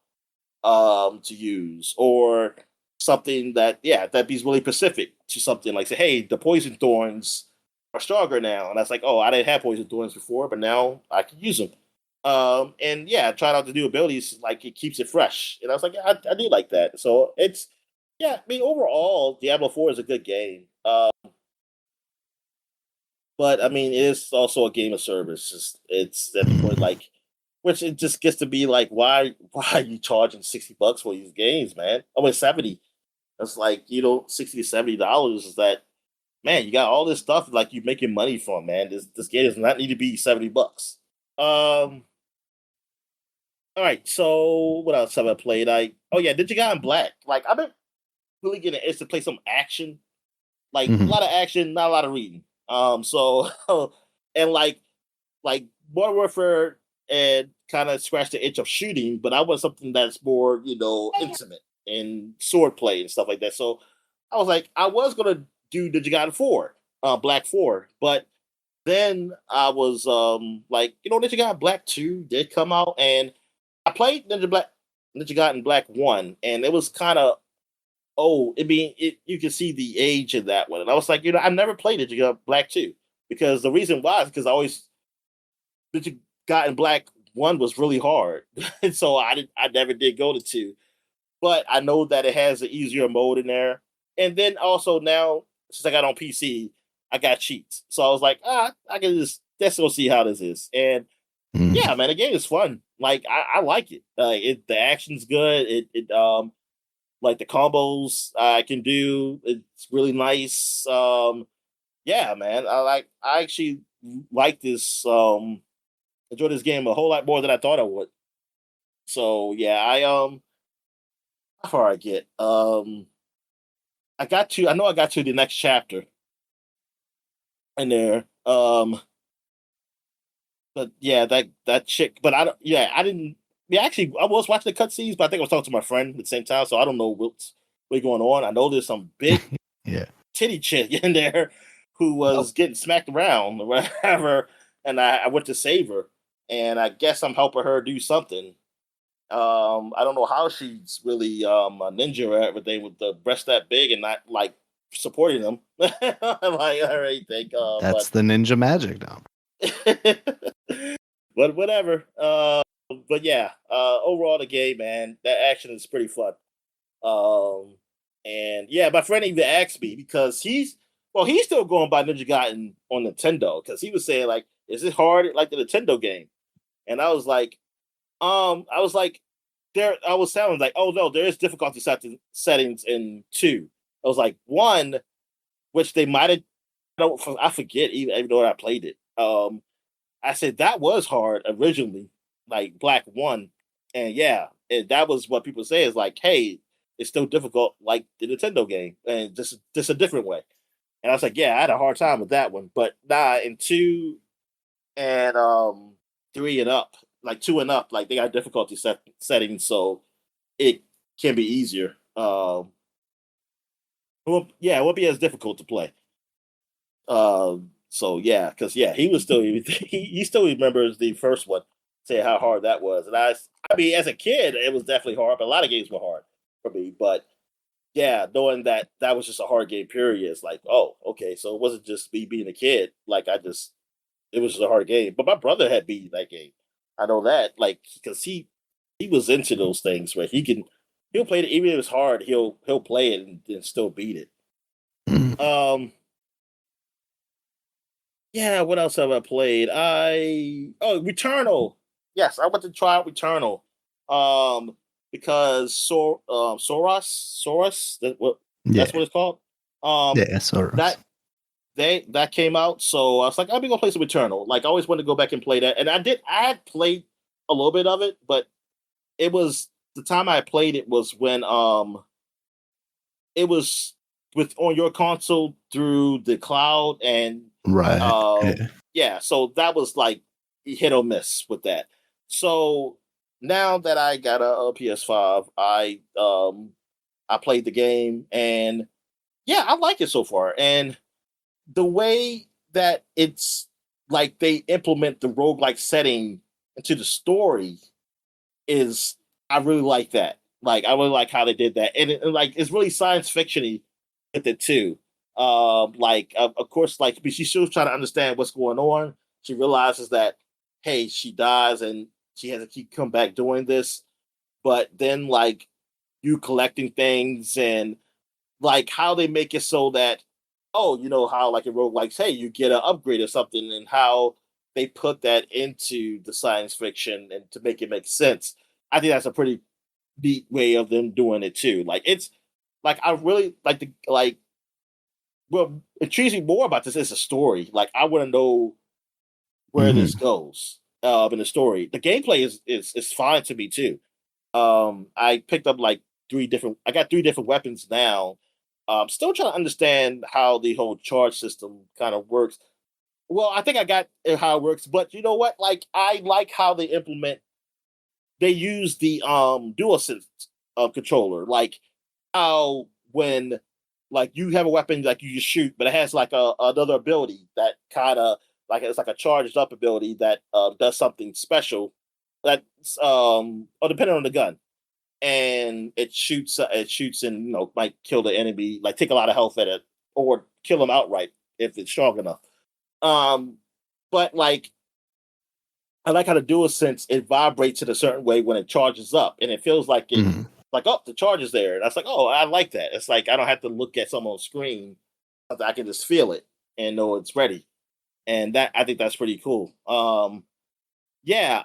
to use, or something that be really specific to something like say, hey, the poison thorns are stronger now, and that's like, oh, I didn't have poison thorns before, but now I can use them. And yeah, trying out the new abilities, like it keeps it fresh, and I was like, I do like that. So it's I mean, overall, Diablo 4 is a good game. But I mean, it is also a game of service. It's at the point like, which it just gets to be like, why are you charging $60 for these games, man? Oh, it's 70. That's like, $60 to $70 is that, man, you got all this stuff like you're making money from, man. This game does not need to be $70. All right, so what else have I played? Did you got in Black? Like I've been really getting itched to play some action. Like a lot of action, not a lot of reading. So and like Modern Warfare and kind of scratched the itch of shooting, but I want something that's more, intimate and sword play and stuff like that. So I was like, I was gonna do Ninja Gaiden 4, Black 4, but then I was like, Ninja Gaiden Black 2 did come out, and I played Ninja Gaiden Black 1, and it was kind of you can see the age in that one. And I was like, I never played Ninja Gaiden Black 2, because the reason why is because Ninja Gaiden Black 1 was really hard. And so I never did go to 2. But I know that it has an easier mode in there. And then also now, since I got on PC, I got cheats. So I was like, I can let's go see how this is. And yeah, man, the game is fun. Like I like it. The action's good. It like the combos I can do. It's really nice. Yeah, man. I actually like this. Enjoy this game a whole lot more than I thought I would. So yeah, how far I get? I know I got to the next chapter in there. But yeah, that chick. But I didn't. Yeah, actually, I was watching the cutscenes, but I think I was talking to my friend at the same time, so I don't know really going on. I know there's some big Yeah. titty chick in there who was getting smacked around or whatever, and I went to save her, and I guess I'm helping her do something. I don't know how she's really a ninja or everything with the breast that big and not like supporting them. Like I already think, That's the ninja magic now. but whatever. But yeah, overall the game, man, that action is pretty fun. Um, and yeah, my friend even asked me because he's still going by Ninja Gaiden on Nintendo because he was saying like, is it hard like the Nintendo game? And I was like, I was sounding like, oh no, there is difficulty settings in 2. I was like 1, which they might have. I forget even though I played it. I said that was hard originally, like Black 1, and yeah, that was what people say is like, hey, it's still difficult like the Nintendo game, and just a different way. And I was like, yeah, I had a hard time with that one, but nah, in 2 and 3 and up, like 2 and up, like they got difficulty settings, so it can be easier. It won't be as difficult to play. So yeah, because yeah, he was still he still remembers the first one, say how hard that was, and I mean, as a kid, it was definitely hard, but a lot of games were hard for me. But yeah, knowing that that was just a hard game, period, it's like, oh, okay, so it wasn't just me being a kid. Like it was just a hard game. But my brother had beaten that game. I know that, like, because he was into those things where he'll play it even if it's hard. He'll play it and still beat it. Mm. Yeah, what else have I played? Returnal. Yes, I went to try out Returnal. Because Soros, that's Yeah. what it's called. Yeah, sort of. That came out, so I was like, I'm gonna play some Returnal. Like, I always wanted to go back and play that, and I did. I had played a little bit of it, but it was the time I played it was when it was with on your console through the cloud, and Right. Yeah. yeah, so that was like hit or miss with that. So now that I got a PS5, I played the game, and yeah, I like it so far. And the way that it's like they implement the roguelike setting into the story is I really like that. Like I really like how they did that, and like it's really science fictiony with it too. Of course, like she's still trying to understand what's going on. She realizes that hey, she dies and she has to keep come back doing this. But then like you collecting things and like how they make it so that oh, you know how like in roguelikes, hey, you get an upgrade or something, and how they put that into the science fiction and to make it make sense. I think that's a pretty neat way of them doing it too. Like it's like I really like the like what intrigues me more about this is the story. Like I want to know where this Mhm. goes in the story. The gameplay is fine to me too. I picked up like I got 3 different weapons now. Still trying to understand how the whole charge system kind of works. Well, I think I got how it works, but you know what? Like I like how they use the DualSense controller. Like how when like you have a weapon like you just shoot, but it has like another ability that kind of like it's like a charged up ability that does something special. That's or depending on the gun, and it shoots and might kill the enemy, like take a lot of health at it, or kill them outright if it's strong enough. Um, but like I like how the dual sense it vibrates in a certain way when it charges up, and it feels like Mhm. like oh the charge is there. And I was like, oh, I like that. It's like I don't have to look at someone's screen. I can just feel it and know it's ready. And that I think that's pretty cool. Yeah,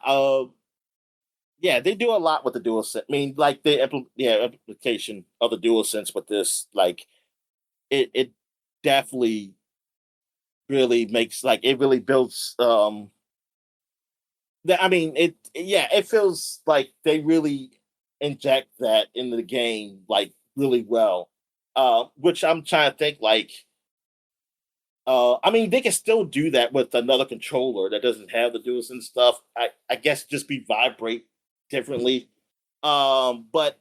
yeah, they do a lot with the dual sense. I mean, like the implication of the dual sense with this, like it definitely really makes like it really builds I mean, it feels like they really inject that into the game like really well. Which I'm trying to think like I mean they can still do that with another controller that doesn't have the DualSense stuff. I guess just be vibrate differently. But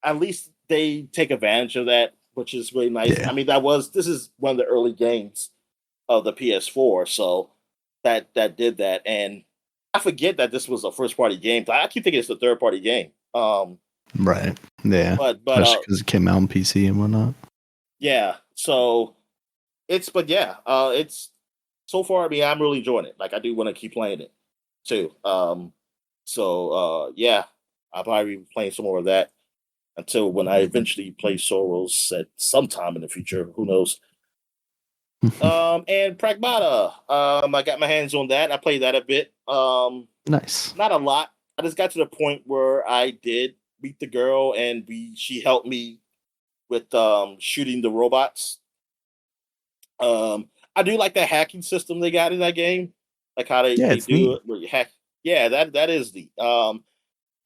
at least they take advantage of that, which is really nice. Yeah. I mean, this is one of the early games of the PS4, so that did that. And I forget that this was a first party game. I keep thinking it's a third party game. Right. Yeah. But Especially because it came out on PC and whatnot. yeah. So it's it's so far. I mean, I'm really enjoying it. Like I do want to keep playing it too. Yeah, I'll probably be playing some more of that until when I eventually play Soros at some time in the future. Who knows? And Pragmata. I got my hands on that. I played that a bit. Nice. Not a lot. I just got to the point where I did meet the girl, and she helped me with shooting the robots. I do like that hacking system they got in that game, like how they It's do neat. it. Where you hack. Yeah, that is the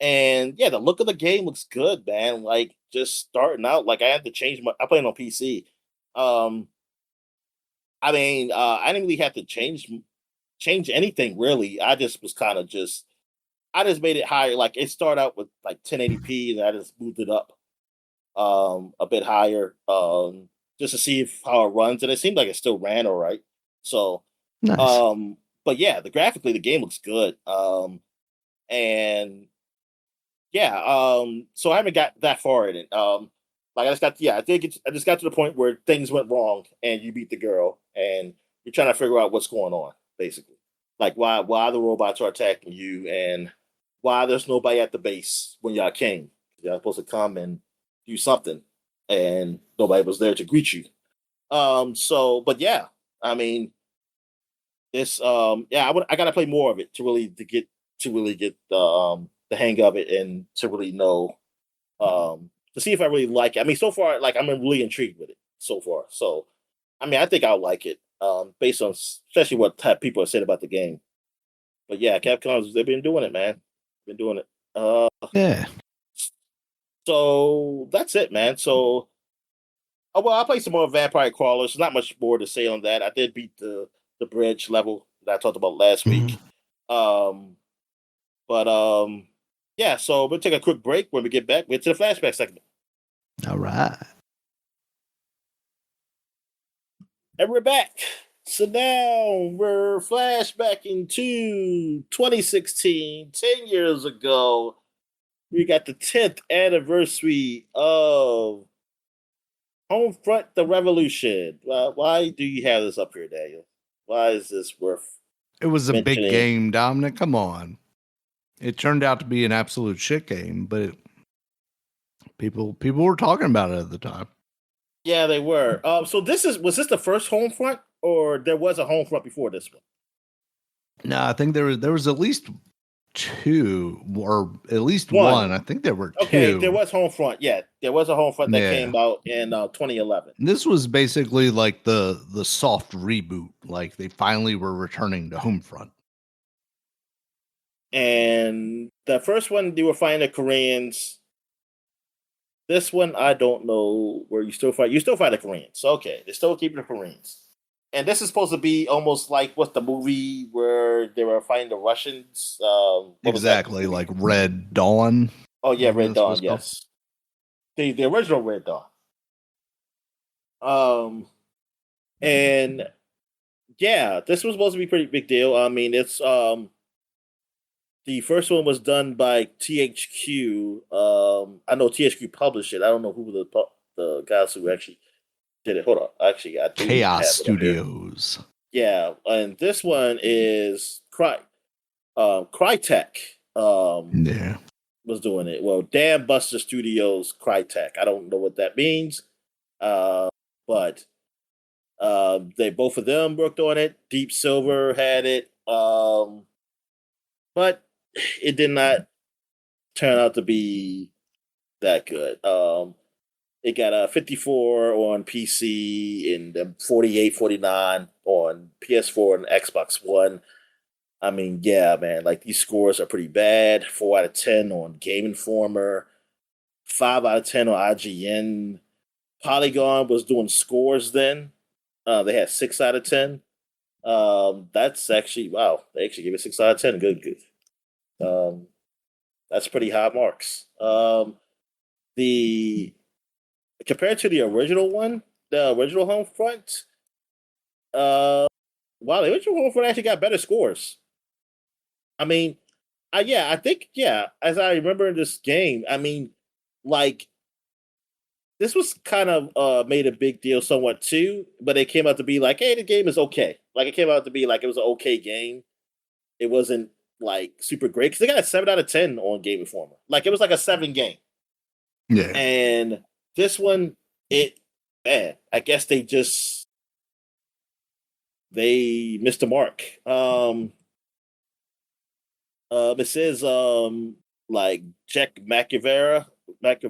and yeah, the look of the game looks good, man. Like just starting out, like I had to change my. I play it on PC. Um, I mean, I didn't really have to change anything really. I just was kind of just I just made it higher. Like it started out with like 1080p, and I just moved it up a bit higher just to see how it runs, and it seemed like it still ran all right. So, Nice. but yeah, graphically the game looks good. And yeah, so I haven't got that far in it. Like I just got I just got to the point where things went wrong, and you beat the girl, and you're trying to figure out what's going on, basically. Like why the robots are attacking you, and why there's nobody at the base when y'all came. Y'all supposed to come and do something, and nobody was there to greet you. But yeah, I mean, it's I gotta play more of it to really get the hang of it and to really know to see if I really like it. I mean, so far, like I'm really intrigued with it so far. So, I mean, I think I'll like it based on especially what type people have said about the game. But yeah, Capcom they've been doing it, man. Been doing it. Yeah. So that's it, man. So, oh well, I played some more Vampire Crawlers. Not much more to say on that. I did beat the bridge level that I talked about last Mhm. week. Um, but yeah. So we'll take a quick break. When we get back, we'll get to the flashback segment. All right. And we're back. So now we're flashbacking to 2016, 10 years ago. We got the 10th anniversary of Homefront the Revolution. Why do you have this up here, Daniel? Why is this worth It was a big mentioning? game, Dominic. Come on. It turned out to be an absolute shit game, but people were talking about it at the time. Yeah, they were. So was this the first Homefront, or there was a Homefront before this one? No, I think there was at least two, or at least One. one. I think there were Okay, there two. was Homefront. Yeah, there was a Homefront that Yeah. came out in 2011. This was basically like the soft reboot. Like they finally were returning to Homefront. And the first one, they were fighting the Koreans. This one, I don't know where you still fight. You still fight the Koreans. Okay, they're still keeping the Koreans. And this is supposed to be almost like what's the movie where they were fighting the Russians? What was that Exactly, movie? like Red Dawn. Oh yeah, Whatever Red this was Dawn. called. Yes, the original Red Dawn. Um, and yeah, this was supposed to be a pretty big deal. I mean, it's the first one was done by THQ. I know THQ published it. I don't know who the guys who actually did it. Hold on, actually, I do Chaos have it up here. Studios. Yeah, and this one is Crytek. Yeah. Was doing it. Well, Dam Buster Studios Crytek. I don't know what that means, but they both of them worked on it. Deep Silver had it, but it did not turn out to be that good. It got a 54 on PC and 48, 49 on PS4 and Xbox One. I mean, yeah, man, like these scores are pretty bad. 4 out of 10 on Game Informer, 5 out of 10 on IGN. Polygon was doing scores then. They had 6 out of 10. That's actually, wow, they actually gave it 6 out of 10. Good, good. That's pretty high marks. The compared to the original one, the original Homefront, wow, the original Homefront actually got better scores. I mean, I think, as I remember this game, I mean, like, this was kind of made a big deal somewhat too, but it came out to be like, hey, the game is okay. Like, it came out to be like it was an okay game. It wasn't like super great because they got a 7 out of 10 on Game Informer. Like, it was like a 7 game. Yeah. And this one, I guess they missed the mark. It says like Jack Macavera, Mark,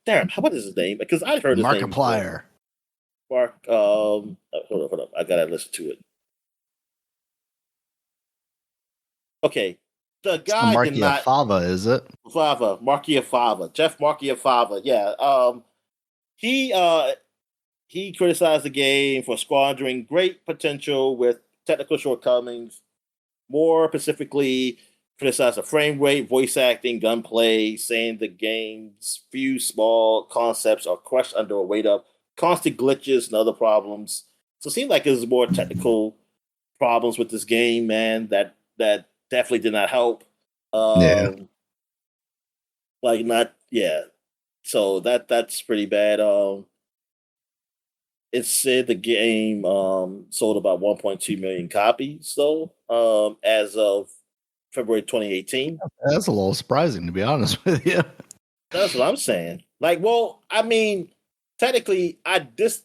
damn, what is his name? Because I heard his name before. Markiplier. Mark, hold up, I gotta listen to it. Okay, the guy did not. Fava, is it? Fava, Jeff Fava. Yeah. He criticized the game for squandering great potential with technical shortcomings. More specifically, criticized the frame rate, voice acting, gunplay, saying the game's few small concepts are crushed under a weight of constant glitches and other problems. So it seemed like there's more technical problems with this game, man, that definitely did not help. Like, not, yeah. So that's pretty bad. It said the game sold about 1.2 million copies, though, as of February 2018. That's a little surprising, to be honest with you. That's what I'm saying. Like, well, I mean, technically, this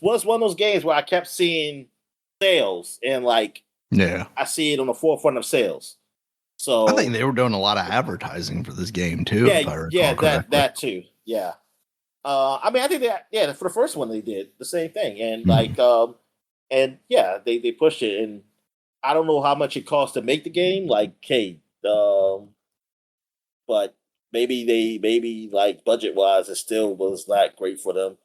was one of those games where I kept seeing sales, and like, I see it on the forefront of sales. So I think they were doing a lot of advertising for this game too. That too. Yeah. I mean, I think that for the first one they did the same thing, and they pushed it, and I don't know how much it cost to make the game, like, hey, but maybe like budget wise, it still was not great for them.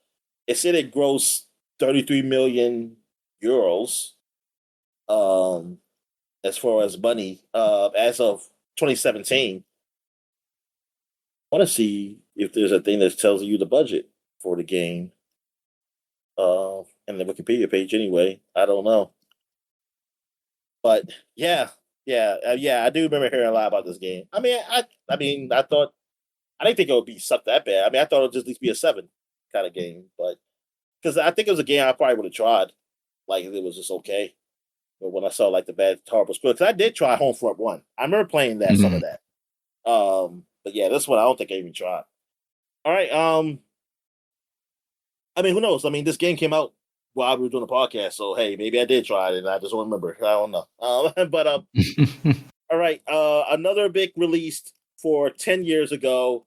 It said it grossed 33 million euros, as far as money, as of 2017. I want to see if there's a thing that tells you the budget for the game. And the Wikipedia page anyway. I don't know. But I do remember hearing a lot about this game. I mean, I didn't think it would be something that bad. I mean, I thought it would just at least be a 7 kind of game, but because I think it was a game I probably would have tried, like, if it was just okay. But when I saw like the bad horrible score, because I did try Homefront 1. I remember playing that, some of that. But yeah, this one I don't think I even tried. All right. I mean, who knows? I mean, this game came out while we were doing the podcast, so hey, maybe I did try it and I just don't remember. I don't know. But all right. Another big release for 10 years ago.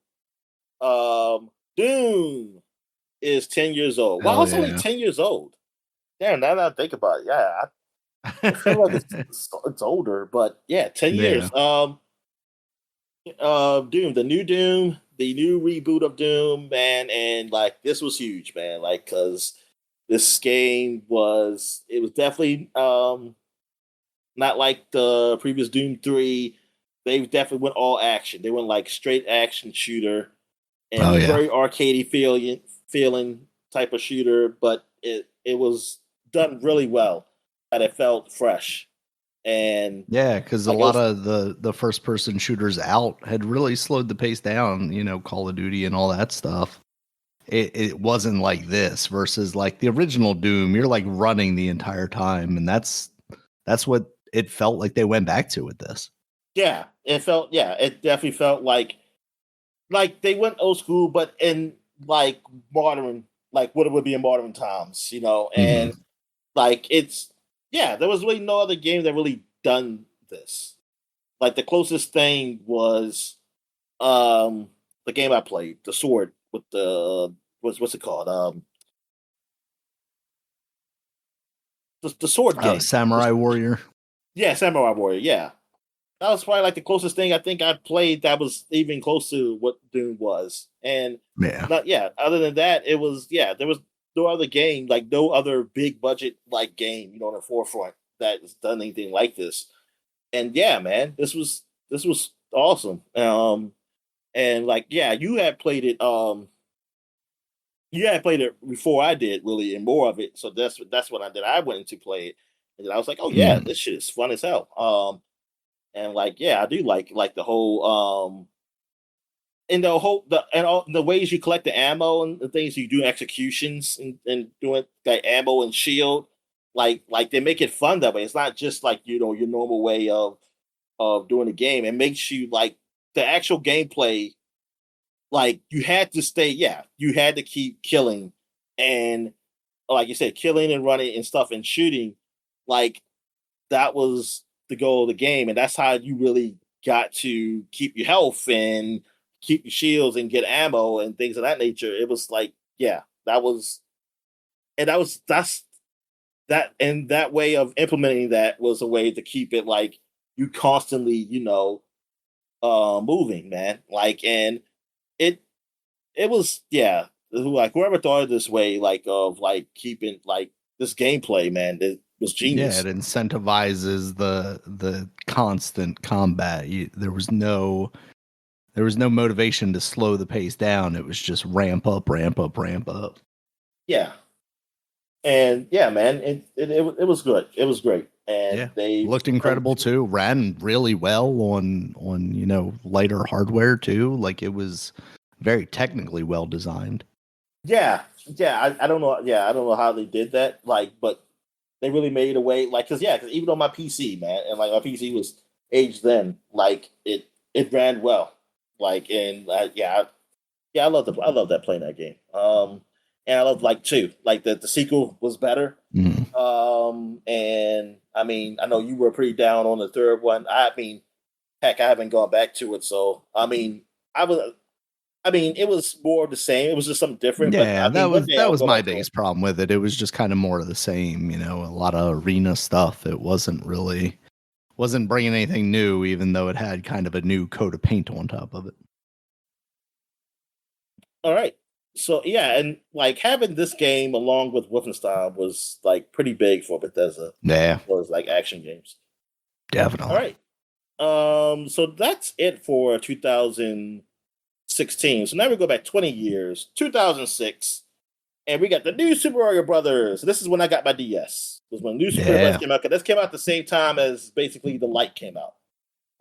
Doom is 10 years old. Wow, it's only 10 years old. Damn, now that I think about it, I feel like it's older, but yeah, 10 years. Doom, the new reboot of Doom, man, and like, this was huge, man. Like, because this game was definitely not like the previous Doom 3. They definitely went all action. They went like straight action shooter, and very arcadey feeling type of shooter, but it was done really well, and it felt fresh. And because a lot of the first person shooters out had really slowed the pace down, Call of Duty and all that stuff. It wasn't like this versus like the original Doom. You're like running the entire time, and that's what it felt like they went back to with this. It definitely felt like they went old school, but in like modern, like what it would be in modern times, and like there was really no other game that really done this. Like, the closest thing was the game I played, the sword with the what's it called? The sword game. Samurai Warrior. Yeah, Samurai Warrior. Yeah, that was probably like the closest thing I think I played that was even close to what Doom was. And other than that, it was there was no other game, like no other big budget like game, on the forefront that's done anything like this. And yeah, man, this was awesome. And like, yeah, you had played it. You had played it before I did, really, and more of it. So that's what I did. I went to play it, and I was like, oh yeah, Mm. this shit is fun as hell. And like, yeah, I do like the whole and all the ways you collect the ammo and the things you do executions and doing that ammo and shield, like they make it fun that way. It's not just like your normal way of doing the game. It makes you like the actual gameplay. Like you had to keep killing, and like you said, killing and running and stuff and shooting. Like that was the goal of the game, and that's how you really got to keep your health and keep your shields and get ammo and things of that nature. It was like, yeah, that's that, and that way of implementing that was a way to keep it like you constantly, moving, man. Like, and it it was, yeah, like whoever thought of this way, like of like keeping like this gameplay, man, it was Yeah, it genius. incentivizes the constant combat. There was no motivation to slow the pace down. It was just ramp up, ramp up, ramp up. Yeah, and yeah, man, it was good. It was great, and Yeah, looked um, incredible too. Ran really well on lighter hardware too. Like it was very technically well designed. yeah, yeah. I don't know. Yeah, I don't know how they did that. Like, but they really made a way. Like, cause even on my PC, man, and like my PC was aged then, like it ran well. Like, and yeah, I love that playing that game. And I love like two, like the sequel was better. Mm. And I mean, I know you were pretty down on the third one. I mean, heck, I haven't gone back to it, so I mean, I was. I mean, it was more of the same. It was just something different. But Yeah, I mean, one day that I'll was go my back to it. biggest problem with it. It was just kind of more of the same, a lot of arena stuff. It wasn't bringing anything new, even though it had kind of a new coat of paint on top of it. All right. So yeah, and like having this game along with Wolfenstein was like pretty big for Bethesda. Yeah, Was like action games. All definitely. right. So that's it for 2016. So now we go back 20 years, 2006, and we got the new Super Mario Brothers. This is when I got my DS. It was when new Super Mario Brothers Yeah. came out. 'Cause this came out at the same time as basically the Lite came out.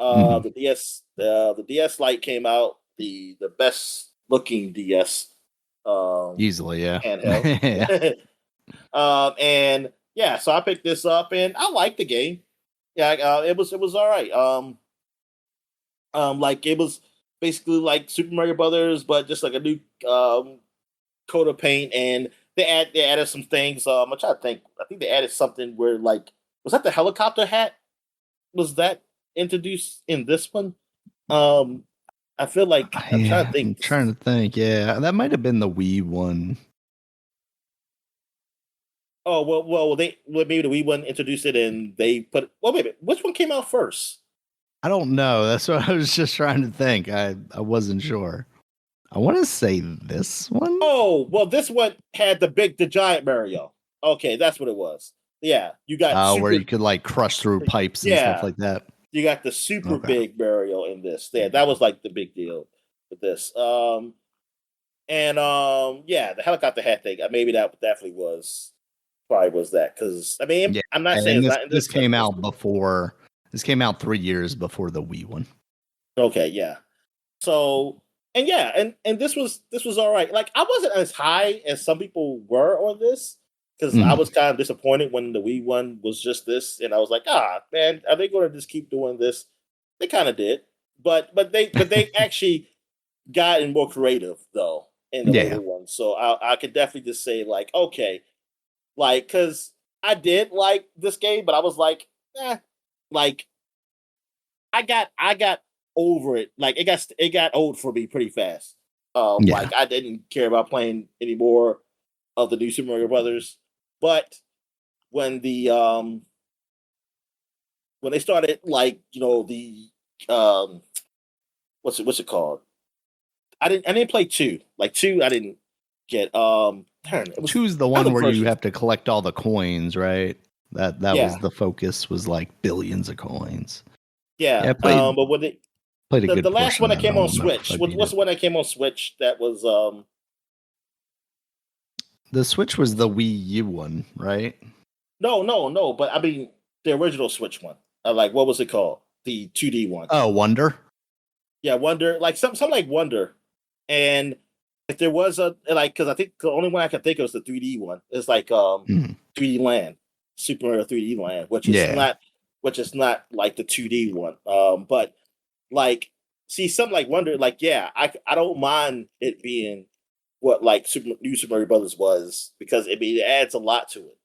Mhm. The DS Lite came out, the best looking DS Easily, yeah. handheld. Yeah. And yeah, so I picked this up and I liked the game. Yeah, it was all right. Like it was basically like Super Mario Brothers, but just like a new coat of paint, and they added some things. I'm trying to think. I think they added something where like was that the helicopter hat? Was that introduced in this one? Um, I feel like I'm trying to Yeah, I'm think. trying to think. Yeah, that might have been the Wii one. Oh maybe the Wii one introduced it and they put. Well, wait a minute. Which one came out first? I don't know. That's what I was just trying to think. I wasn't sure. I want to say this one. Oh, well, this one had the giant Mario. Okay, that's what it was. Yeah, you got Where super. you could like crush through pipes and stuff Yeah, like that. you got the super Okay. big Mario in this. Yeah, that was like the big deal with this. And yeah, the helicopter hat thing. Maybe that definitely was probably was that because I mean Yeah, I'm not saying and it's this not in this this because came it was out cool. before. This came out 3 years before the Wii one. Okay, yeah. So and yeah, and this was all right. Like I wasn't as high as some people were on this because I Mhm. was kind of disappointed when the Wii one was just this, and I was like, ah, man, are they going to just keep doing this? They kind of did, but they actually gotten more creative though in the Yeah, later ones. So I could definitely just say like, okay, like because I did like this game, but I was eh, like I got over it. Like it got old for me pretty fast. yeah. Like I didn't care about playing any more of the new Super Mario Brothers. But when the when they started like the um what's it called? I didn't play two. Like two I didn't get darn, it was Choose the one other where you versions. have to collect all the coins, right? That was Yeah. the focus. Was like billions of coins. Yeah. Yeah, I played. But when they Played a good the last portion one of that that. I came on don't remember if Switch. I beat What's it. the one that came on Switch that was The Switch was the Wii U one, right? no, but I mean the original Switch one. Like what was it called? The 2D one. Oh, Wonder. Yeah, Wonder, like something like Wonder. And if there was a like, because I think the only one I can think of is the 3D one. It's like 3D Land, Super Mario 3D Land, which is Yeah. not like the 2D one. But like, see, something like Wonder, like I don't mind it being what like New Super Mario Brothers was, because it adds a lot to it.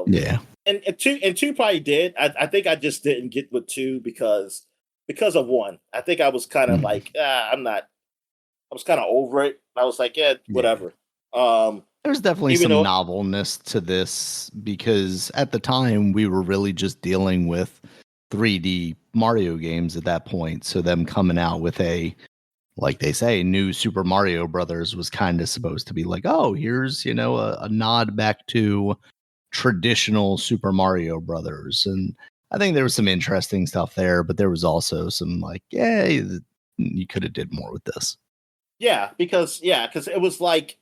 Yeah. And two probably did. I think I just didn't get with two because of one. I think I was kind of like I was kind of over it. I was like, yeah, whatever. There's definitely even some though novelness to this because at the time we were really just dealing with 3D Mario games at that point. So them coming out with a, like they say, new Super Mario Brothers was kind of supposed to be like, oh, here's, a nod back to traditional Super Mario Brothers. And I think there was some interesting stuff there, but there was also some like, yeah, you could have did more with this. because it was like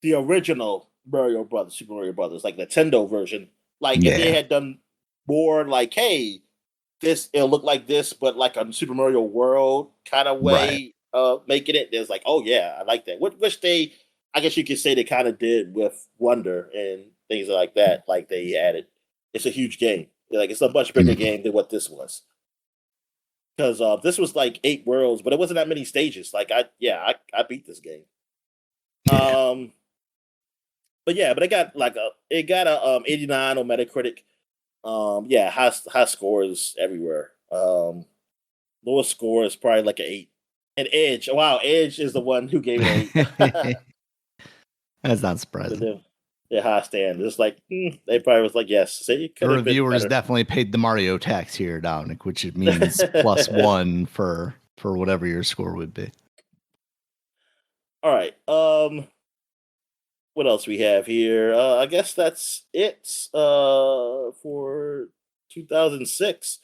the original Mario Brothers, Super Mario Brothers, like Nintendo version. Like if they had done more, like, hey, it'll look like this, but like a Super Mario World kind of way, making it. There's like, oh yeah, I like that. Which they, I guess you could say they kind of did with Wonder and things like that. Like they added, it's a huge game. Like it's a much bigger game than what this was. Because this was like 8 worlds, but it wasn't that many stages. Like I beat this game. But it got like a 89 on Metacritic. High scores everywhere. Lowest score is probably like an 8. And Edge, wow, Edge is the one who gave it an 8. That's not surprising. Their high standards. It's like they probably was like, yes. See, the reviewers definitely paid the Mario tax here, Dominic, which it means +1 for whatever your score would be. All right. What else we have here? I guess that's it for 2006.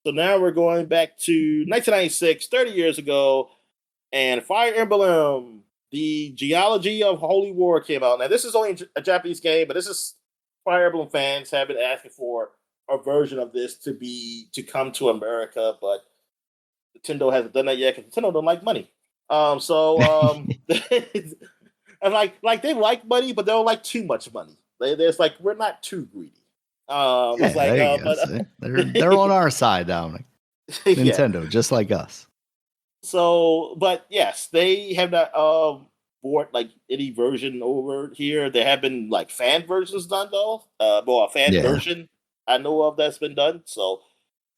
So now we're going back to 1996, 30 years ago, and Fire Emblem, the Geology of Holy War came out. Now, this is only a Japanese game, but this is Fire Emblem fans have been asking for a version of this to come to America, but Nintendo hasn't done that yet because Nintendo don't like money. And like they like money, but they don't like too much money. There's like, we're not too greedy. It's like they're on our side, Dominic. Nintendo, just like us. So, but yes, they have not bought like any version over here. There have been like fan versions done though. A fan version I know of that's been done. So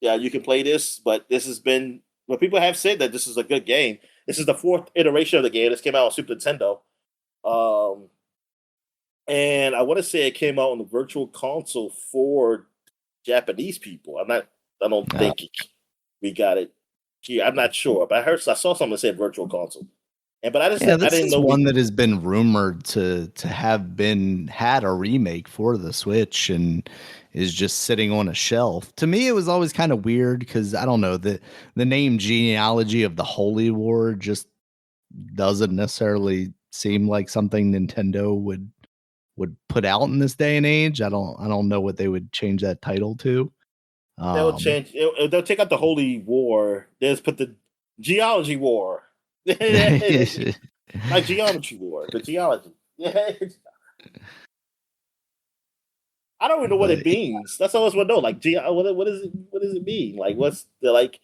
yeah, you can play this, but this has been, well, people have said that this is a good game. This is the 4th iteration of the game. This came out on Super Nintendo. And I want to say it came out on the Virtual Console for Japanese people. I don't think we got it here. I'm not sure, but I saw someone say Virtual Console. But I didn't know one that has been rumored to have had a remake for the Switch and is just sitting on a shelf. To me, it was always kind of weird because I don't know, the name Genealogy of the Holy War just doesn't necessarily seem like something Nintendo would put out in this day and age. I don't know what they would change that title to. They'll change. They'll take out the Holy War. They'll just put the Geology War. Like Geometry War, the geology. I don't even know what it means. That's all I want to know. Like, what does it mean? Like, what's the like?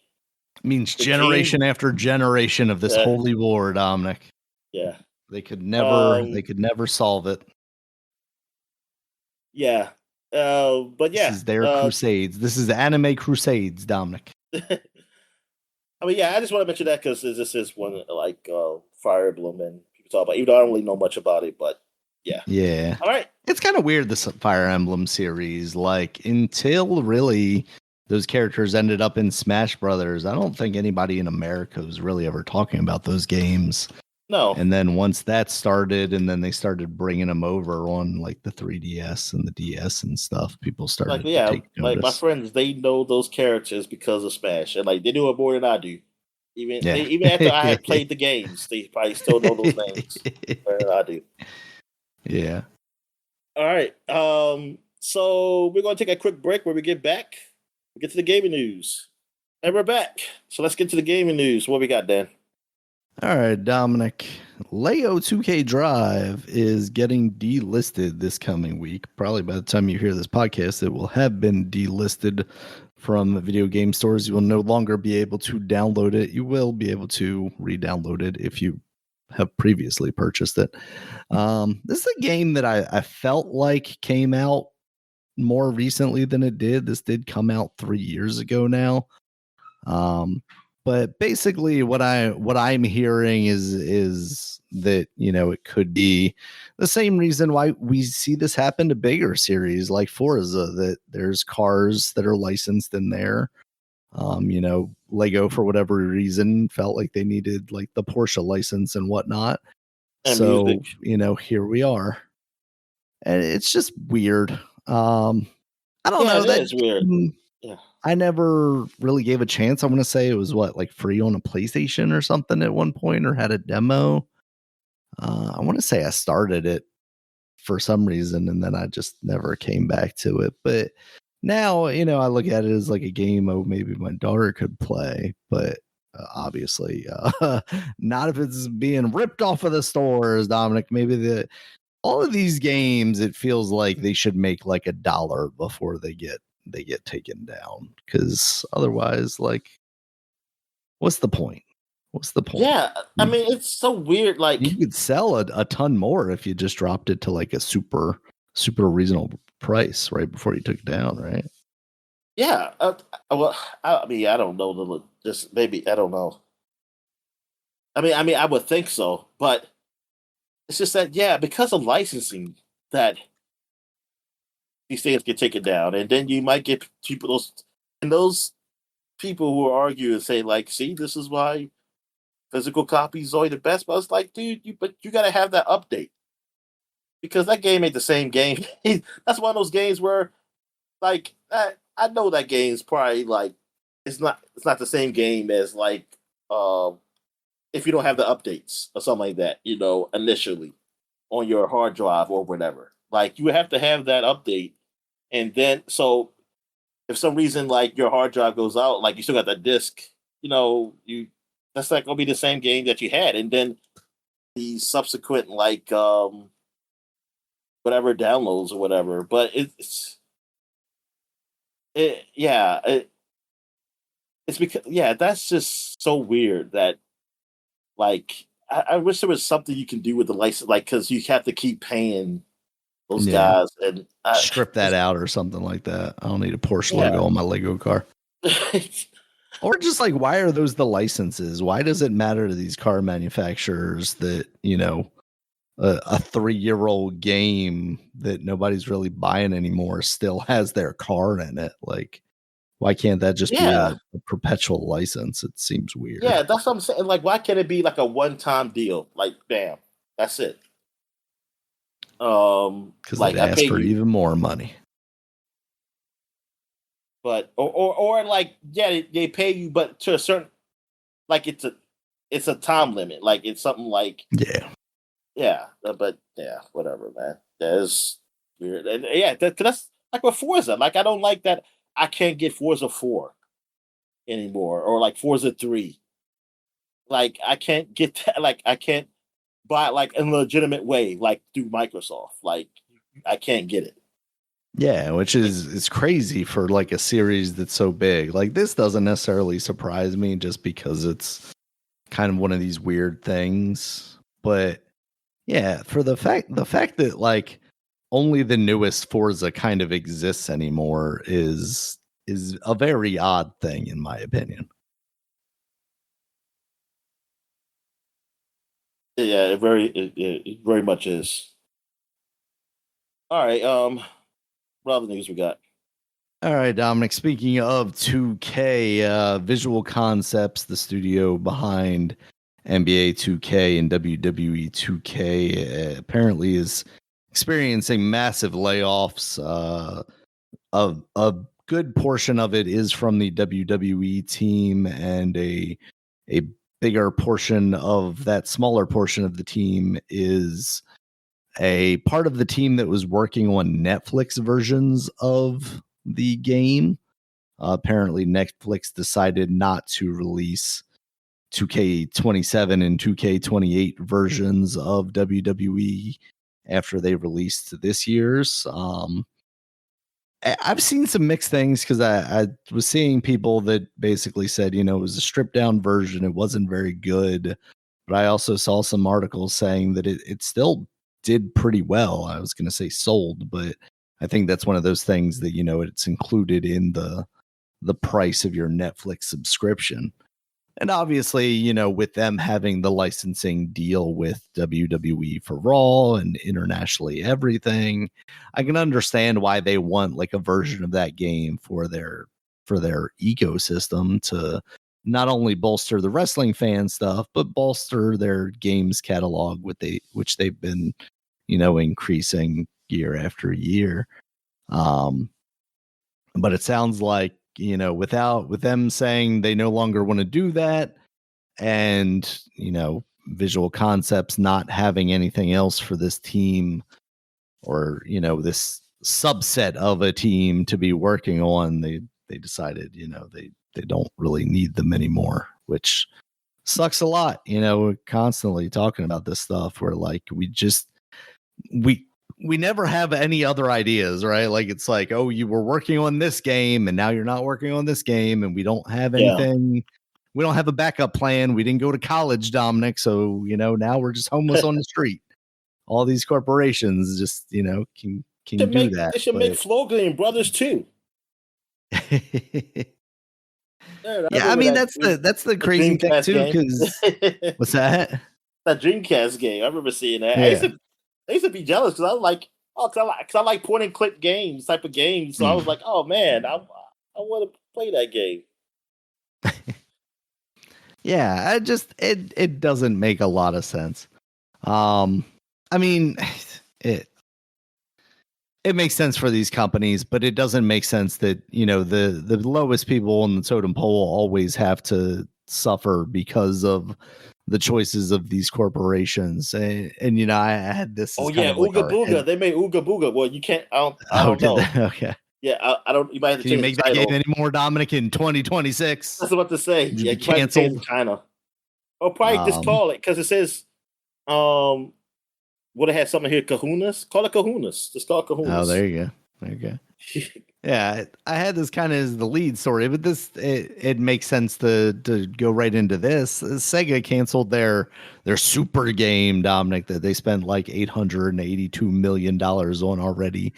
It means generation after generation of this holy war, Dominic. Yeah, they could never solve it. Yeah, but yeah, this is their crusades. This is the anime crusades, Dominic. I mean, yeah, I just want to mention that because this is one like Fire Emblem and people talk about. Even though I don't really know much about it, but yeah. All right, it's kind of weird, this Fire Emblem series. Like, until really those characters ended up in Smash Brothers, I don't think anybody in America was really ever talking about those games. No. And then once that started, and then they started bringing them over on like the 3DS and the DS and stuff, people started to take notice. Like my friends, they know those characters because of Smash, and like they do it more than I do. Even after I had played the games, they probably still know those names better than I do. Yeah. All right. So we're gonna take a quick break. Where we get back, we get to the gaming news, and we're back. So let's get to the gaming news. What we got, Dan? All right, Dominic. Layo 2K Drive is getting delisted this coming week. Probably by the time you hear this podcast, it will have been delisted from video game stores. You will no longer be able to download it. You will be able to re-download it if you have previously purchased it. This is a game that I felt like came out more recently than it did. This did come out 3 years ago now. But basically what I'm hearing is that, you know, it could be the same reason why we see this happen to bigger series like Forza, that there's cars that are licensed in there. You know, Lego, for whatever reason, felt like they needed like the Porsche license and whatnot. And so music. You know, here we are, and it's just weird. I don't know. That is weird. Yeah. I never really gave a chance. I want to say it was like free on a PlayStation or something at one point, or had a demo. I want to say I started it for some reason, and then I just never came back to it. But now, you know, I look at it as like a game maybe my daughter could play, but obviously not if it's being ripped off of the stores, Dominic. Maybe all of these games, it feels like they should make like $1 before they get taken down, because otherwise, like, what's the point? Yeah, I mean, it's so weird. Like, you could sell a ton more if you just dropped it to like a super reasonable price right before you took it down, right? Yeah. Well, I mean, I don't know. Just maybe, I don't know. I mean, I would think so, but it's just that, yeah, because of licensing, that these things get taken down, and then you might get those people who argue and say, like, see, this is why physical copies are the best. But it's like, dude, you got to have that update, because that game ain't the same game. That's one of those games where, like, I know that game's probably like it's not the same game as like if you don't have the updates or something like that, you know, initially on your hard drive or whatever. Like, you have to have that update. And then, so if some reason like your hard drive goes out, like you still got that disc, you know, that's not gonna be the same game that you had. And then the subsequent like whatever downloads or whatever. But it's because that's just so weird that, like, I wish there was something you can do with the license, like, because you have to keep paying those guys and strip that out or something like that. I don't need a Porsche logo on my Lego car. Or just like, why are those the licenses? Why does it matter to these car manufacturers that, you know, a 3-year-old game that nobody's really buying anymore still has their car in it? Like, why can't that just be a perpetual license? It seems weird. Yeah, that's what I'm saying. Like, why can't it be like a one-time deal? Like, bam, that's it. Because like, they ask for even more money. But or like, yeah, they pay you, but to a certain, like, it's a time limit. Like, it's something like but yeah, whatever, man. That is weird. And yeah, that's like with Forza. Like, I don't like that I can't get Forza 4 anymore, or like Forza 3. Like, I can't get that. Like, I can't buy it like in a legitimate way, like through Microsoft. Like, I can't get it. Yeah, which is crazy for like a series that's so big. Like, this doesn't necessarily surprise me just because it's kind of one of these weird things. But yeah, for the fact that like only the newest Forza kind of exists anymore is a very odd thing, in my opinion. Yeah, it very much is. All right, what other news we got? All right, Dominic, speaking of 2K, Visual Concepts, the studio behind NBA 2K and WWE 2K, apparently is experiencing massive layoffs. A good portion of it is from the WWE team, and a a bigger portion of that smaller portion of the team is a part of the team that was working on Netflix versions of the game. Apparently, Netflix decided not to release 2K27 and 2K28 versions of WWE after they released this year's. I've seen some mixed things because I was seeing people that basically said, it was a stripped down version. It wasn't very good. But I also saw some articles saying that it still did pretty well. I was going to say sold, but I think that's one of those things that, it's included in the price of your Netflix subscription. And obviously, with them having the licensing deal with WWE for Raw and internationally everything, I can understand why they want like a version of that game for their ecosystem to not only bolster the wrestling fan stuff, but bolster their games catalog which they've been, increasing year after year. But it sounds like, with them saying they no longer want to do that, and Visual Concepts not having anything else for this team, or this subset of a team to be working on, they decided they don't really need them anymore, which sucks a lot. We're constantly talking about this stuff where like we never have any other ideas, right? Like it's like, oh, you were working on this game and now you're not working on this game, and we don't have anything. Yeah. We don't have a backup plan. We didn't go to college, Dominic. So, now we're just homeless on the street. All these corporations just, can do that. They should make Flow Game Brothers too. Yeah, I mean, that's the crazy thing too, because what's that? That Dreamcast game. I remember seeing that. Yeah. I used to be jealous because I was like, because I like point and click games, type of games. So I was like, oh man, I want to play that game. Yeah, it doesn't make a lot of sense. I mean, it makes sense for these companies, but it doesn't make sense that, the lowest people on the totem pole always have to suffer because of the choices of these corporations. And I had this. Oh yeah, Ooga Booga. They made Ooga Booga. Well, you can't. I don't know. Okay. Yeah, I don't. You might have to change make the that title. game anymore, Dominic, in 2026. That's what to say. Yeah, canceled. China. Or probably just call it, because it says, would have had something here, Kahunas. Call it Kahunas. Just call it Kahunas. Oh, there you go. Okay. Yeah, I had this kind of as the lead story, but it makes sense to go right into this. Sega canceled their super game, Dominic, that they spent like $882 million on already.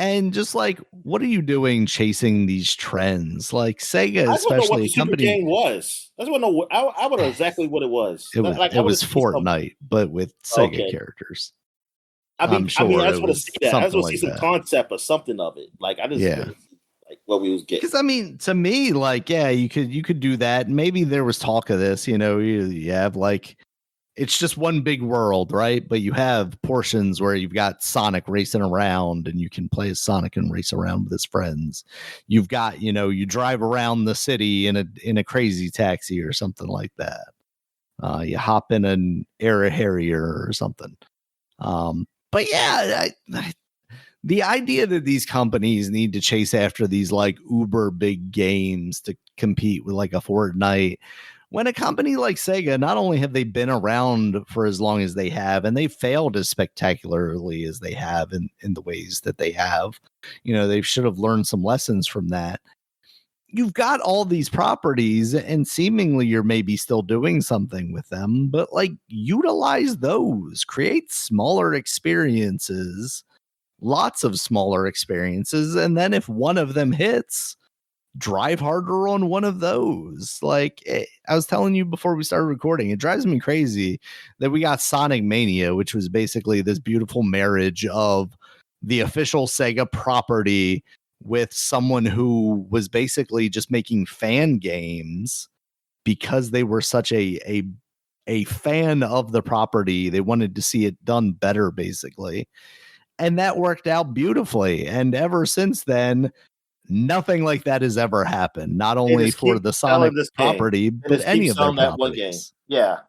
And just like, what are you doing chasing these trends? Like Sega, especially a company. Super game was. I just want to know. I want to know exactly what it was. It was Fortnite, but with Sega characters. I mean, I just want to see that. I just want to see some concept or something of it. Like I just want to see, like what we was getting. Because I mean, to me, like, yeah, you could do that. Maybe there was talk of this. You have like, it's just one big world, right? But you have portions where you've got Sonic racing around, and you can play as Sonic and race around with his friends. You've got, you drive around the city in a crazy taxi or something like that. You hop in an Air Harrier or something. But yeah, the idea that these companies need to chase after these like uber big games to compete with like a Fortnite, when a company like Sega, not only have they been around for as long as they have, and they failed as spectacularly as they have in the ways that they have, they should have learned some lessons from that. You've got all these properties, and seemingly you're maybe still doing something with them, but like utilize those, create smaller experiences, lots of smaller experiences. And then if one of them hits, drive harder on one of those. Like I was telling you before we started recording, it drives me crazy that we got Sonic Mania, which was basically this beautiful marriage of the official Sega property with someone who was basically just making fan games because they were such a fan of the property. They wanted to see it done better, basically. And that worked out beautifully. And ever since then, Nothing like that has ever happened. Not They only just for keep the selling Sonic this game. property, They but just any keep of their selling that one game. properties. Yeah.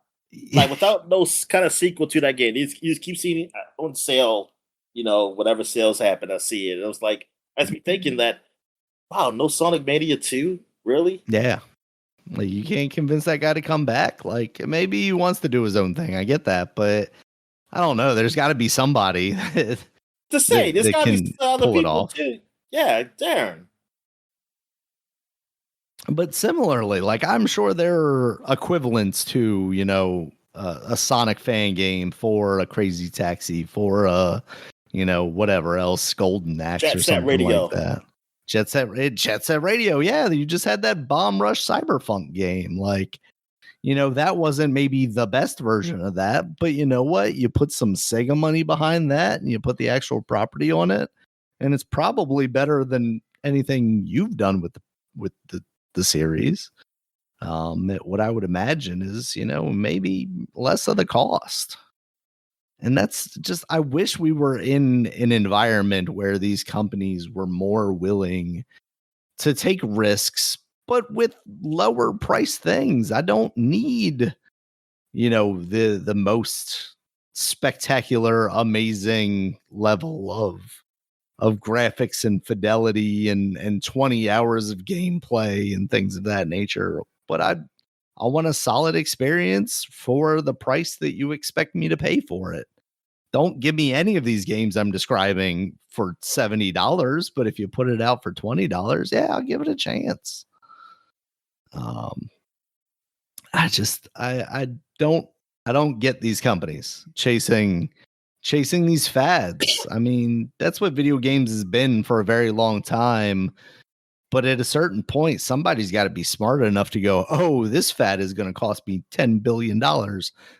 Like without no kind of sequel to that game, you just keep seeing it on sale. Whatever sales happen, I see it. And it was like, I was thinking that, wow, no Sonic Mania 2? Really? Yeah. Like, you can't convince that guy to come back. Like, maybe he wants to do his own thing. I get that, but I don't know. There's got to be somebody To say, there's that got to be can other pull it people off. too. Yeah, darn. But similarly, like, I'm sure there are equivalents to, a Sonic fan game for a Crazy Taxi, for a, whatever else, Golden Axe Jet or Set something Radio. like that. Jet Set Radio. Yeah, you just had that Bomb Rush Cyberpunk game. Like, that wasn't maybe the best version of that, but you know what? You put some Sega money behind that and you put the actual property on it, and it's probably better than anything you've done with the series. What I would imagine is, maybe less of the cost. And that's just, I wish we were in an environment where these companies were more willing to take risks, but with lower price things. I don't need, the most spectacular, amazing level of graphics and fidelity and 20 hours of gameplay and things of that nature. But I want a solid experience for the price that you expect me to pay for it. Don't give me any of these games I'm describing for $70, but if you put it out for $20, yeah, I'll give it a chance. I don't get these companies chasing these fads. I mean, that's what video games has been for a very long time. But at a certain point, somebody's got to be smart enough to go, oh, this fad is going to cost me $10 billion.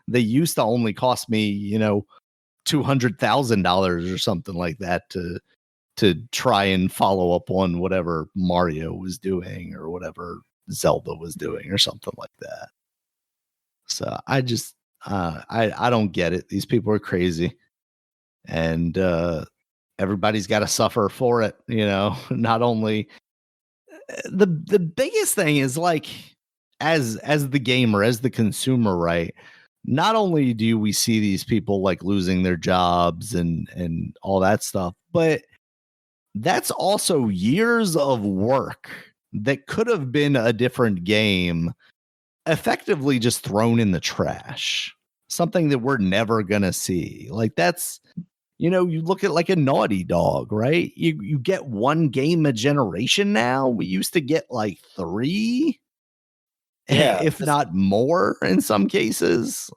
They used to only cost me, $200,000 or something like that to try and follow up on whatever Mario was doing or whatever Zelda was doing or something like that. So I just, I don't get it. These people are crazy, and everybody's got to suffer for it. Not only the biggest thing is, like, as the gamer, as the consumer, right? Not only do we see these people like losing their jobs and all that stuff, but that's also years of work that could have been a different game effectively just thrown in the trash. Something that we're never going to see. Like, that's, you look at like a Naughty Dog, right? You get one game a generation now. We used to get like 3. Yeah, if not more in some cases,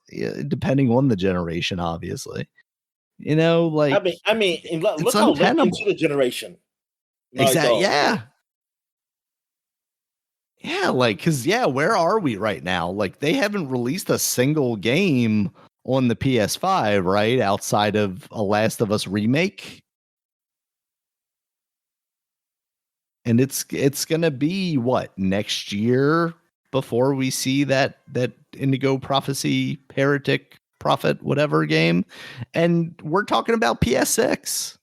depending on the generation, obviously. Like, I mean, and look it's how late untenable. into the generation. Exactly. Yeah, like, because, where are we right now? Like, they haven't released a single game on the PS5, right? Outside of a Last of Us remake. And it's going to be, what, next year before we see that Indigo Prophecy, Heretic, Prophet, whatever game. And we're talking about PS6.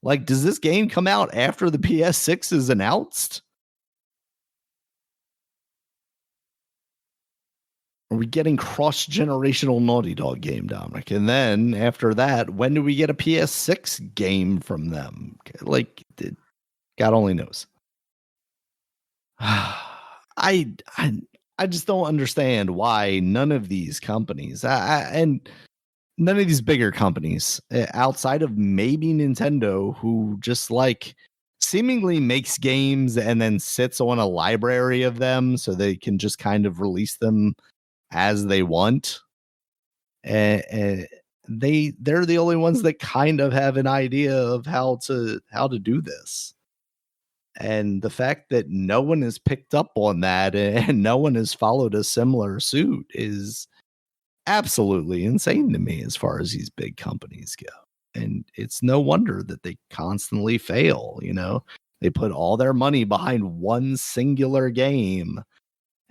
Like, does this game come out after the PS6 is announced? Are we getting cross-generational Naughty Dog game, Dominic? And then after that, when do we get a PS6 game from them? Like, God only knows. I just don't understand why none of these companies and none of these bigger companies outside of maybe Nintendo, who just like seemingly makes games and then sits on a library of them so they can just kind of release them as they want. They're the only ones that kind of have an idea of how to do this. And the fact that no one has picked up on that and no one has followed a similar suit is absolutely insane to me as far as these big companies go. And it's no wonder that they constantly fail. They put all their money behind one singular game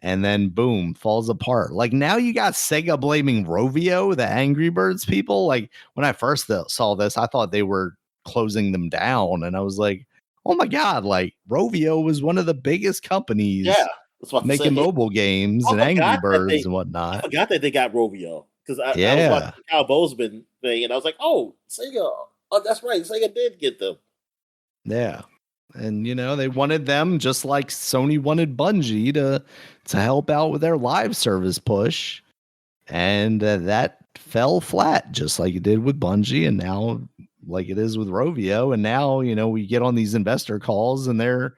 and then boom, falls apart. Like, now you got Sega blaming Rovio, the Angry Birds people. Like, when I first saw this, I thought they were closing them down, and I was like, oh my God, like Rovio was one of the biggest companies Yeah, that's what I making say. mobile games and Angry Birds and I whatnot. forgot that they got Rovio because I was watching Yeah. the Kyle Bozeman thing, and I was like, oh, Sega. Oh, that's right, Sega did get them. Yeah. And they wanted them just like Sony wanted Bungie to help out with their live service push. And that fell flat just like it did with Bungie and now like it is with Rovio. And now, we get on these investor calls and they're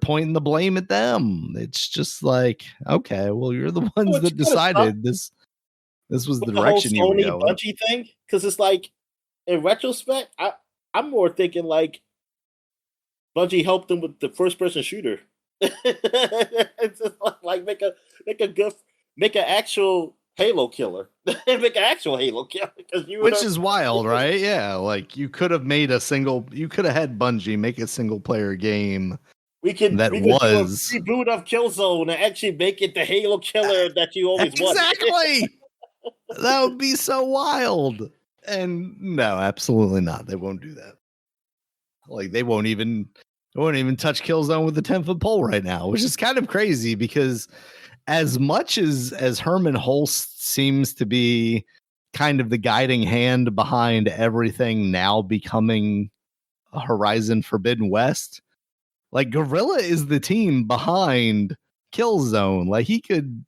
pointing the blame at them. It's just like, okay, well, you're the ones Which that kind of sucks decided this was the with the whole direction you were Sony going. Bungie thing, because it's like, in retrospect, I'm more thinking like Bungie helped them with the first person shooter. It's just like make an actual Halo killer. Make an actual Halo killer because Which is wild, right? Yeah, like you could have had Bungie make a single player game we could that do a was reboot of Killzone and actually make it the Halo killer that you always wanted. exactly. That would be so wild. And no, absolutely not. They won't do that. Like they won't even touch Killzone with the 10-foot pole right now, which is kind of crazy because as much as Herman Holst seems to be kind of the guiding hand behind everything now becoming a Horizon Forbidden West, like Guerrilla is the team behind Killzone. Like he could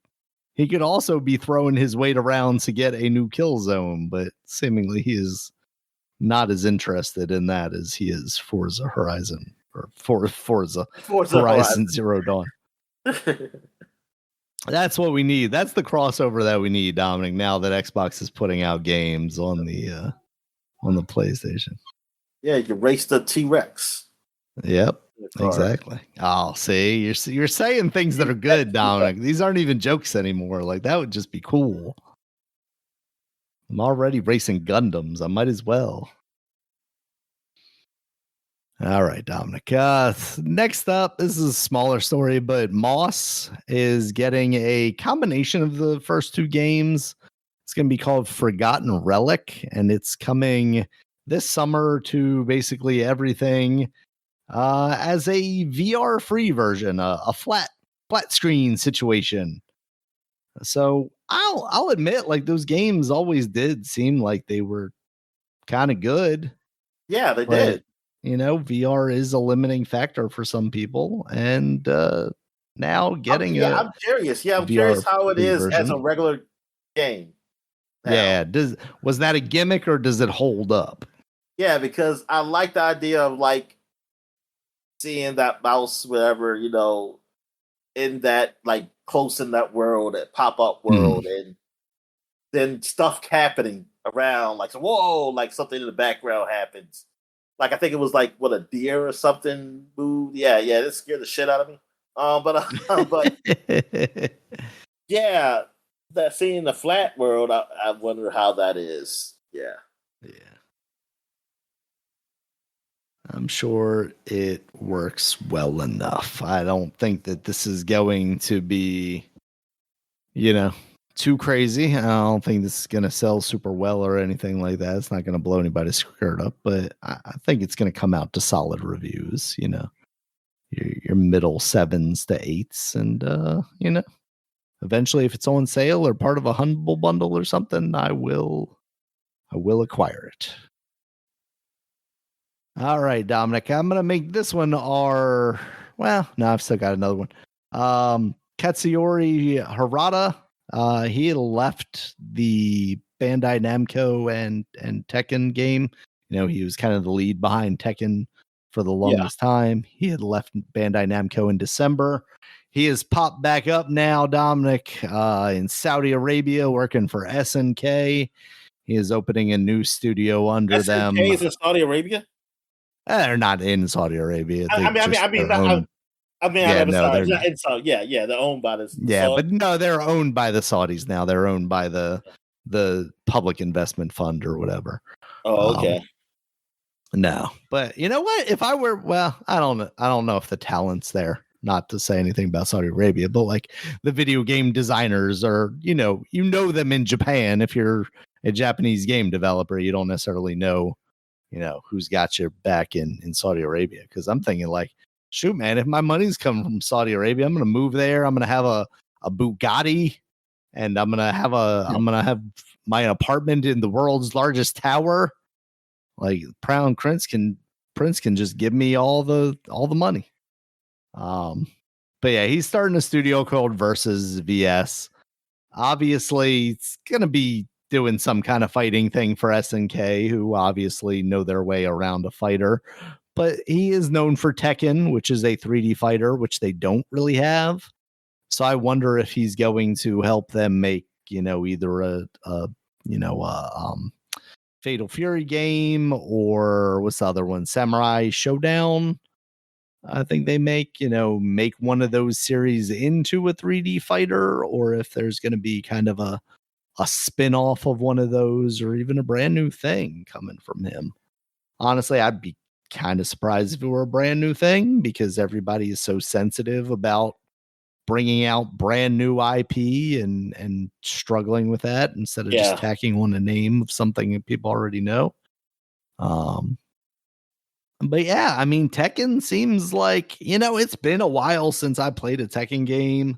also be throwing his weight around to get a new Killzone, but seemingly he is not as interested in that as he is Forza Horizon or Forza Horizon Zero Dawn. That's what we need. That's the crossover that we need, Dominic, now that Xbox is putting out games on the PlayStation. Yeah, you race the T-Rex. Yep. Exactly. Oh, see, you're saying things that are good, Dominic. These aren't even jokes anymore. Like that would just be cool. I'm already racing Gundams. I might as well. All right, Dominic. Next up, this is a smaller story, but Moss is getting a combination of the first two games. It's going to be called Forgotten Relic, and it's coming this summer to basically everything as a VR free version, a flat screen situation. So I'll admit, like those games always did seem like they were kind of good. Yeah, they did. VR is a limiting factor for some people, and now getting I'm curious. Yeah, I'm curious how it is as a regular game. Now. Yeah, was that a gimmick or does it hold up? Yeah, because I like the idea of like seeing that mouse, whatever, in that like close in that world, that pop-up world, and then stuff happening around, like whoa, like something in the background happens. Like I think it was like a deer or something moved. Yeah, this scared the shit out of me. But yeah, that scene in the flat world, I wonder how that is. Yeah. I'm sure it works well enough. I don't think that this is going to be, too crazy. I don't think this is going to sell super well or anything like that. It's not going to blow anybody's skirt up, but I think it's going to come out to solid reviews, your middle 7s to 8s. And, eventually if it's on sale or part of a Humble Bundle or something, I will acquire it. All right, Dominic, I'm going to make this one I've still got another one. Katsuhiro Harada, he left the Bandai Namco and Tekken game. He was kind of the lead behind Tekken for the longest time. He had left Bandai Namco in December. He has popped back up now, Dominic, in Saudi Arabia, working for SNK. He is opening a new studio under them. SNK is in Saudi Arabia? They're not in Saudi Arabia. They're owned by the but no, they're owned by the Saudis now. They're owned by the public investment fund or whatever. Oh, okay. No, but you know what? If I were, I don't know if the talent's there. Not to say anything about Saudi Arabia, but like the video game designers are, them in Japan. If you're a Japanese game developer, you don't necessarily know, who's got your back in Saudi Arabia. Because I'm thinking like, shoot, man, if my money's coming from Saudi Arabia, I'm going to move there. I'm going to have a Bugatti, and I'm going to have my apartment in the world's largest tower. Like Crown Prince can just give me all the money. But yeah, he's starting a studio called Versus VS. Obviously, it's going to be doing some kind of fighting thing for SNK, who obviously know their way around a fighter. But he is known for Tekken, which is a 3D fighter, which they don't really have. So I wonder if he's going to help them make, either a Fatal Fury game, or what's the other one? Samurai Showdown. I think they make one of those series into a 3D fighter, or if there's going to be kind of a spin-off of one of those, or even a brand new thing coming from him. Honestly, I'd be kind of surprised if it were a brand new thing, because everybody is so sensitive about bringing out brand new IP and struggling with that instead of just tacking on a name of something that people already know. But yeah, I mean, Tekken seems like, it's been a while since I played a Tekken game,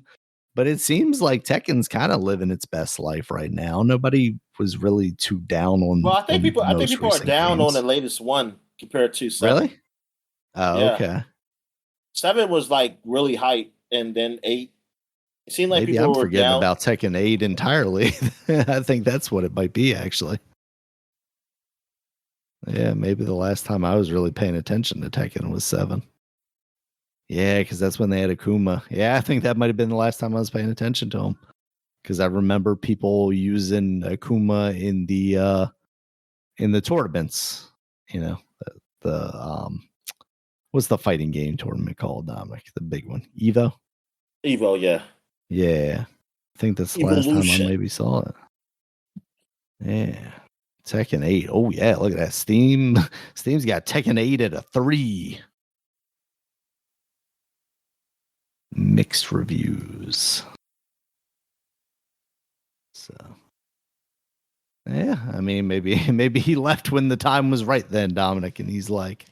but it seems like Tekken's kind of living its best life right now. Nobody was really too down on. Well, I think people are down on the latest one compared to 7. Really? Oh, yeah. Okay. 7 was like really hype, and then 8. It seemed like maybe people I'm were forgetting down about Tekken 8 entirely. I think that's what it might be, actually. Yeah, maybe the last time I was really paying attention to Tekken was 7. Yeah, because that's when they had Akuma. Yeah, I think that might have been the last time I was paying attention to him. Because I remember people using Akuma in the tournaments. What's the fighting game tournament called, Dominic? The big one, Evo. Evo, yeah. Yeah, I think that's the last time I maybe saw it. Yeah. Tekken 8. Oh, yeah. Look at that. Steam's got Tekken 8 at a 3. Mixed reviews. So, yeah. I mean, maybe he left when the time was right then, Dominic. And he's like,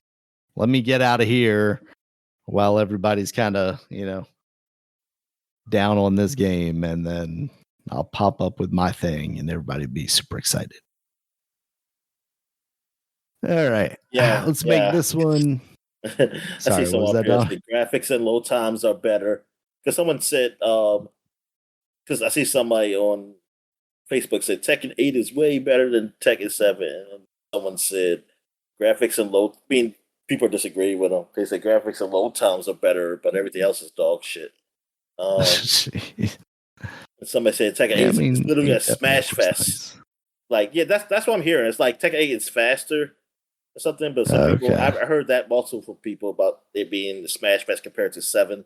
let me get out of here while everybody's kind of, down on this game. And then I'll pop up with my thing and everybody be super excited. All right. Yeah. Let's make this one. I see someone up here say graphics and load times are better. Because someone said, because I see somebody on Facebook said Tekken 8 is way better than Tekken 7. And someone said graphics and load, people disagree with them. They say graphics and load times are better, but everything else is dog shit. Somebody said Tekken 8 is literally a smash fest. Nice. Like, yeah, that's what I'm hearing. It's like Tekken 8 is faster or something, but some people, I've heard that multiple people about it being the smash fest compared to 7.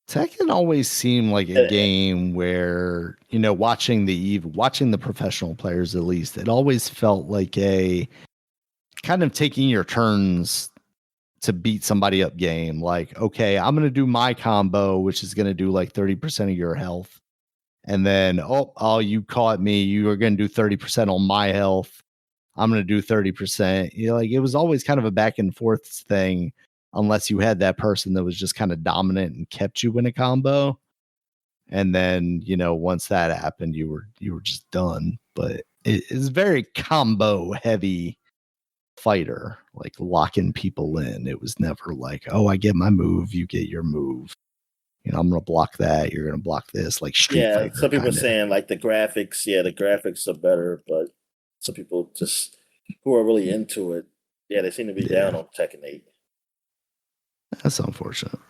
Tekken always seemed like a game where, watching the professional players, at least, it always felt like a kind of taking your turns to beat somebody up game. Like, okay, I'm going to do my combo, which is going to do like 30% of your health. And then, oh, you caught me. You are going to do 30% on my health. I'm going to do 30%. Like it was always kind of a back and forth thing, unless you had that person that was just kind of dominant and kept you in a combo. And then, once that happened, you were just done. But it is very combo heavy fighter, like locking people in. It was never like, oh, I get my move, you get your move. I'm going to block that. You're going to block this, like Street Fighter. Some people are saying like the graphics, the graphics are better, but some people just who are really into it, they seem to be down on Tekken 8. That's unfortunate.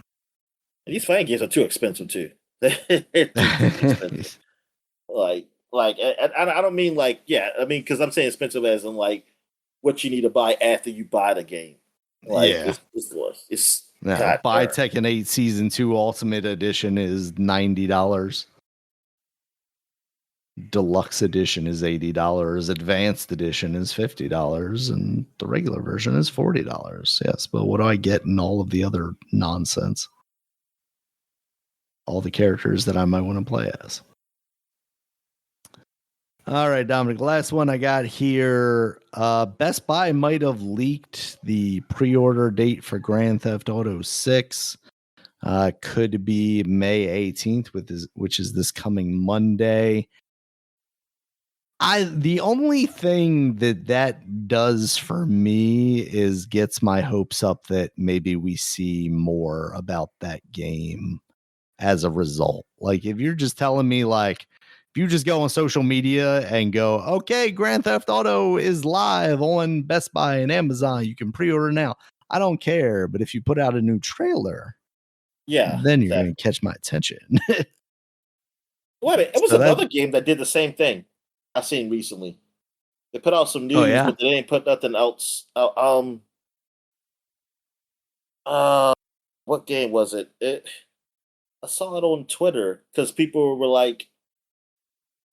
And these fighting games are too expensive too. Too expensive. Like I don't mean because I'm saying expensive as in like what you need to buy after you buy the game. Like it's buy Tekken 8 Season 2 Ultimate Edition is $90. Deluxe Edition is $80. Advanced Edition is $50. And the regular version is $40. Yes, but what do I get in all of the other nonsense? All the characters that I might want to play as. All right, Dominic. Last one I got here. Best Buy might have leaked the pre-order date for Grand Theft Auto 6. Could be May 18th, which is this coming Monday. The only thing that does for me is gets my hopes up that maybe we see more about that game as a result. Like, if you're just telling me, like, if you just go on social media and go, okay, Grand Theft Auto is live on Best Buy and Amazon, you can pre-order now, I don't care. But if you put out a new trailer, then you're going to catch my attention. Wait a minute, it was So another game that did the same thing I seen recently. They put out some news, but they didn't put nothing else out. What game was it? I saw it on Twitter because people were like,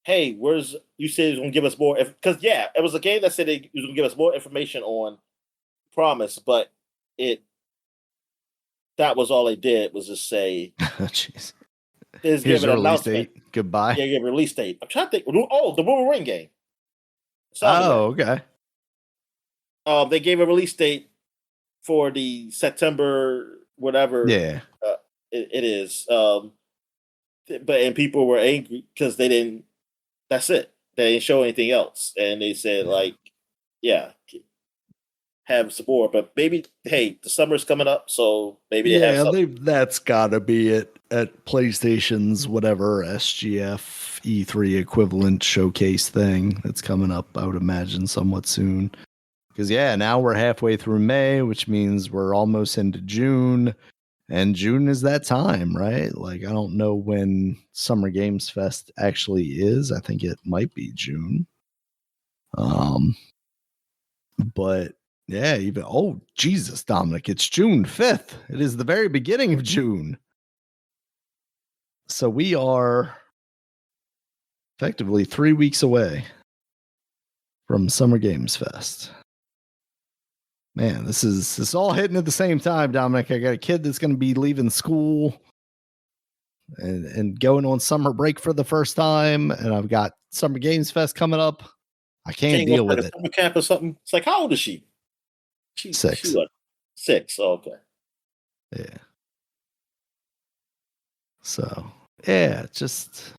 "Hey, you said you was gonna give us more?" Because it was a game that said it was gonna give us more information on Promise, but that was all they did was just say, "Jeez, here's give an announcement. Date. Goodbye." Yeah, give a release date. I'm trying to think. Oh, the Wolverine game. Okay. They gave a release date for the September whatever. Yeah. It is. And people were angry because they didn't. That's it. They didn't show anything else, and they said have some more. But maybe, hey, the summer's coming up, so maybe they have something. That's gotta be it at PlayStation's whatever SGF E3 equivalent showcase thing that's coming up. I would imagine somewhat soon. Because now we're halfway through May, which means we're almost into June. And June is that time, right? Like, I don't know when Summer Games Fest actually is. I think it might be June. But Jesus, Dominic, it's June 5th. It is the very beginning of June. So we are effectively 3 weeks away from Summer Games Fest. Man, this is all hitting at the same time, Dominic. I got a kid that's going to be leaving school and going on summer break for the first time, and I've got Summer Games Fest coming up. I can't deal with it. Summer camp or something. It's like, how old is she? She's 6. She's what? 6. Oh, okay. Yeah. So just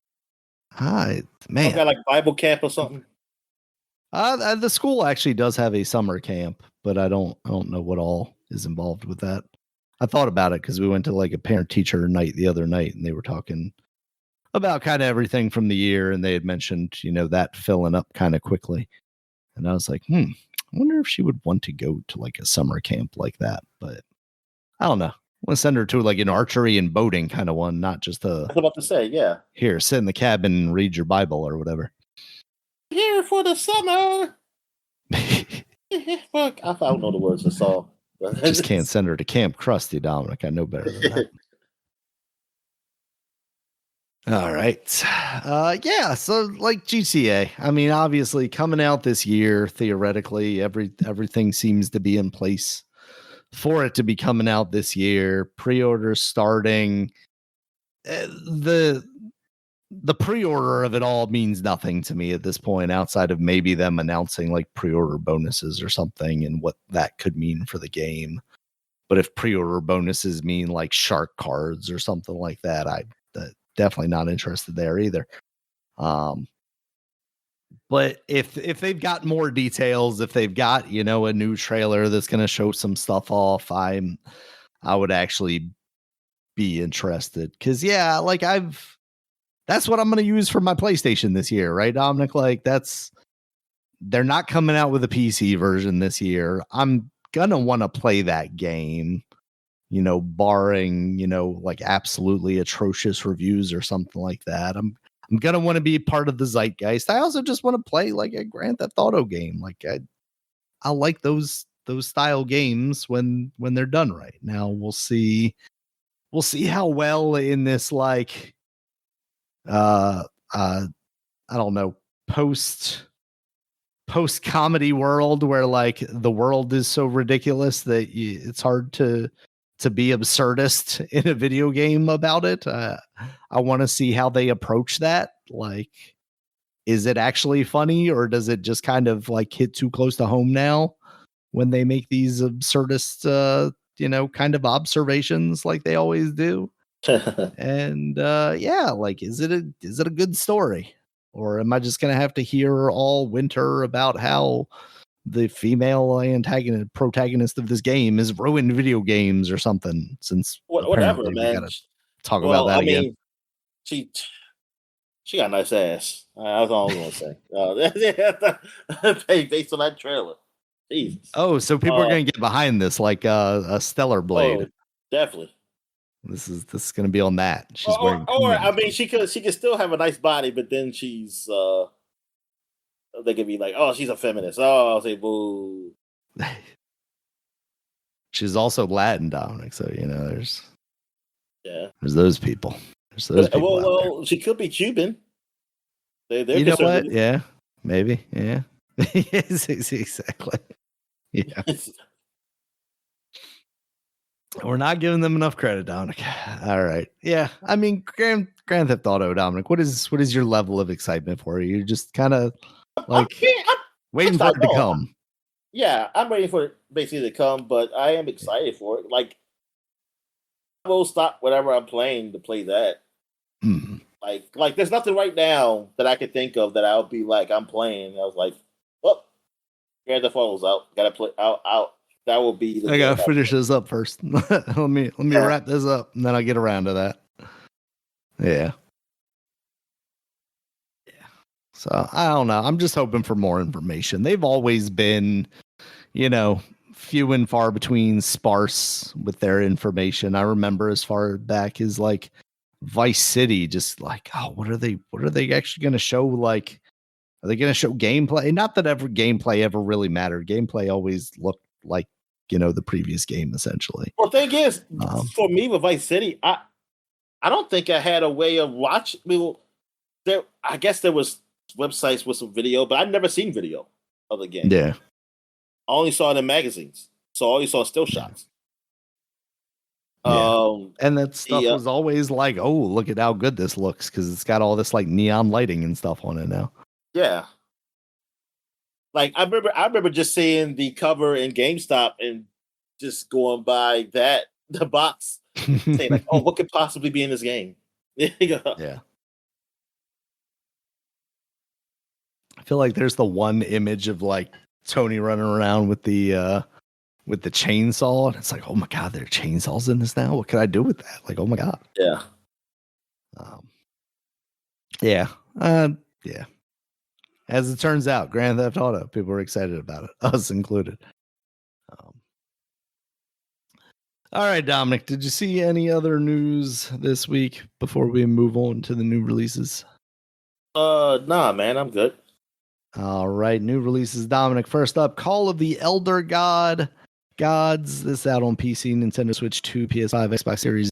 man. Got like Bible camp or something. The school actually does have a summer camp, but I don't know what all is involved with that. I thought about it because we went to like a parent teacher night the other night, and they were talking about kind of everything from the year, and they had mentioned, that filling up kind of quickly. And I was like, I wonder if she would want to go to like a summer camp like that. But I don't know. I want to send her to like an archery and boating kind of one, not just I was about to say, yeah. Here, sit in the cabin and read your Bible or whatever. Here for the summer. Fuck, I don't know the words of the song. Just can't send her to Camp Krusty, Dominic. I know better than that. All right. So like GTA, I mean, obviously coming out this year, theoretically, everything seems to be in place for it to be coming out this year. Pre-orders starting. The pre-order of it all means nothing to me at this point, outside of maybe them announcing like pre-order bonuses or something and what that could mean for the game. But if pre-order bonuses mean like shark cards or something like that, I'm definitely not interested there either. But if they've got more details, if they've got, a new trailer that's going to show some stuff off, I would actually be interested. Cause that's what I'm going to use for my PlayStation this year, right, Dominic? Like they're not coming out with a PC version this year. I'm going to want to play that game, barring, like absolutely atrocious reviews or something like that. I'm going to want to be part of the zeitgeist. I also just want to play like a Grand Theft Auto game. Like I like those style games when they're done right. Now we'll see how well in this like I don't know, post comedy world where like the world is so ridiculous that it's hard to be absurdist in a video game about it. I want to see how they approach that. Like, is it actually funny, or does it just kind of like hit too close to home now when they make these absurdist, kind of observations like they always do? And like, is it a good story, or am I just gonna have to hear all winter about how the female protagonist of this game is ruined video games or something? Since Whatever, apparently we man. gotta talk about Well, that I again. mean, she got a nice ass. That's all I was gonna say. Based on that trailer, Jesus. Oh, so people are gonna get behind this like a Stellar Blade. Oh, definitely. This is gonna be on that. She's wearing. Or I mean, she could still have a nice body, but then she's they could be like, oh, she's a feminist. Oh, I'll say boo. She's also Latin, Dominic. So there's those people. There's those people. Well, she could be Cuban. They're you know what? Yeah, maybe. Yeah. Yes, exactly. Yeah. We're not giving them enough credit, Dominic. All right. Yeah. I mean, Grand Theft Auto, Dominic. What is your level of excitement for it? You're just kind of like waiting for it to come. Yeah, I'm waiting for it basically to come, but I am excited for it. Like, I will stop whatever I'm playing to play that. Mm. Like, there's nothing right now that I could think of that I'll be like, I'm playing. I was like, well, Grand Theft Auto's out. Gotta play out. That will be. I gotta finish this up first. let me wrap this up, and then I'll get around to that. Yeah. So I don't know. I'm just hoping for more information. They've always been, few and far between, sparse with their information. I remember as far back as like Vice City, just like, oh, what are they actually going to show? Like, are they going to show gameplay? Not that gameplay ever really mattered. Gameplay always looked like, the previous game essentially. Well, thing is, for me with Vice City, I don't think I had a way of watching. I guess there was websites with some video, but I've never seen video of the game. Yeah. I only saw it in magazines. So I only saw still shots. Yeah. And that stuff was always like, oh, look at how good this looks, because it's got all this like neon lighting and stuff on it now. Yeah. Like I remember just seeing the cover in GameStop and just going by the box, saying like, oh, what could possibly be in this game? Yeah. I feel like there's the one image of like Tony running around with the chainsaw, and it's like, oh my god, there are chainsaws in this now. What can I do with that? Like, oh my god. Yeah. Yeah. Yeah. As it turns out, Grand Theft Auto, people are excited about it, us included. All right, Dominic, did you see any other news this week before we move on to the new releases? Nah, man, I'm good. All right, new releases, Dominic. First up, Call of the Elder Gods. This is out on PC, Nintendo Switch 2, PS5, Xbox Series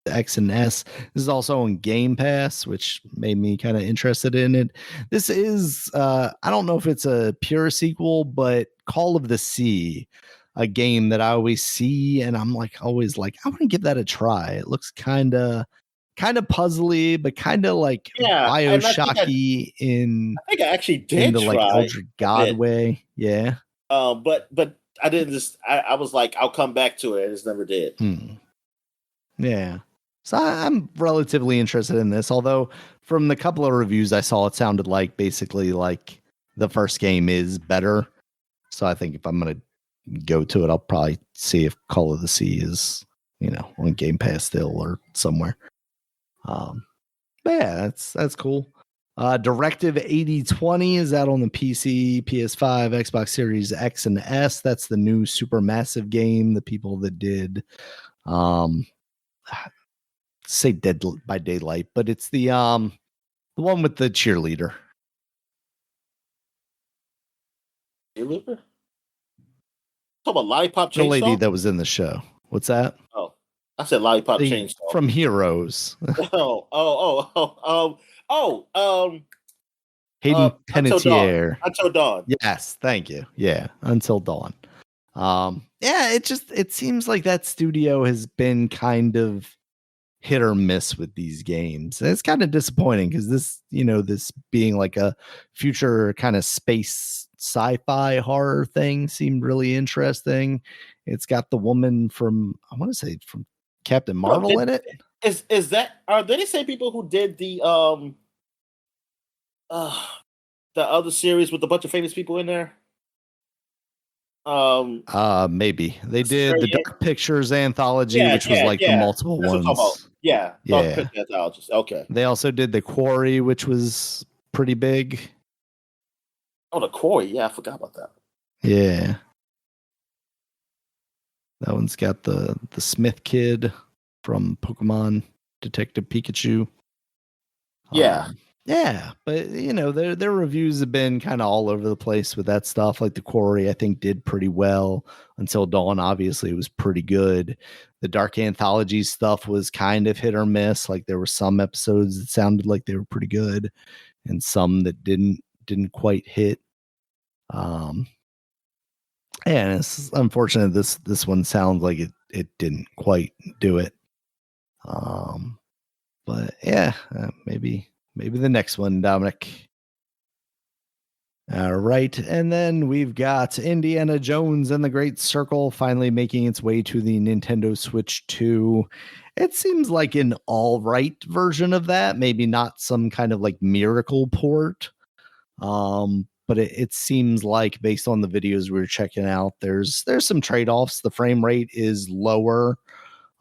X and S. This is also on Game Pass, which made me kind of interested in it. This is, I don't know if it's a pure sequel, but Call of the Sea, a game that I always see, and I'm like, always like, I want to give that a try. It looks kind of puzzly, but kind of like Bioshocky I think I actually did in the try, like Elder God way. Yeah. But I didn't just. I was like, I'll come back to it. I just never did. Yeah. So I'm relatively interested in this, although from the couple of reviews I saw, it sounded like basically like the first game is better. So I think if I'm going to go to it, I'll probably see if Call of the Sea is, on Game Pass still or somewhere. But yeah, that's cool. Directive 8020 is out on the PC, PS5, Xbox Series X and S. That's the new Supermassive game. The people that did, say Dead by Daylight, but it's the one with the cheerleader. Cheerleader? Talk about Lollipop Chainsaw? The lady that was in the show. What's that? Oh, I said Lollipop Chainsaw from Heroes. Hayden Panettiere. Until Dawn. Yes, thank you. Yeah, Until Dawn. Yeah, it seems like that studio has been kind of hit or miss with these games. And it's kind of disappointing because this, this being like a future kind of space sci-fi horror thing seemed really interesting. It's got the woman from, I want to say from Captain Marvel in it. Is that, are they the same people who did the other series with a bunch of famous people in there? Maybe they did the Dark Pictures anthology, which was like the multiple That's ones. Yeah, Dark Pictures anthologies. Okay. They also did the Quarry, which was pretty big. Oh, the Quarry. Yeah, I forgot about that. Yeah. That one's got the Smith kid from Pokemon Detective Pikachu. Yeah. Yeah, but their reviews have been kind of all over the place with that stuff. Like the Quarry, I think did pretty well. Until Dawn, obviously, it was pretty good. The Dark Anthology stuff was kind of hit or miss. Like there were some episodes that sounded like they were pretty good, and some that didn't quite hit. And it's unfortunate this one sounds like it didn't quite do it. But yeah, maybe the next one, Dominic. All right. And then we've got Indiana Jones and the Great Circle finally making its way to the Nintendo Switch 2. It seems like an all right version of that. Maybe not some kind of like miracle port. But it seems like based on the videos we were checking out, there's some trade-offs. The frame rate is lower.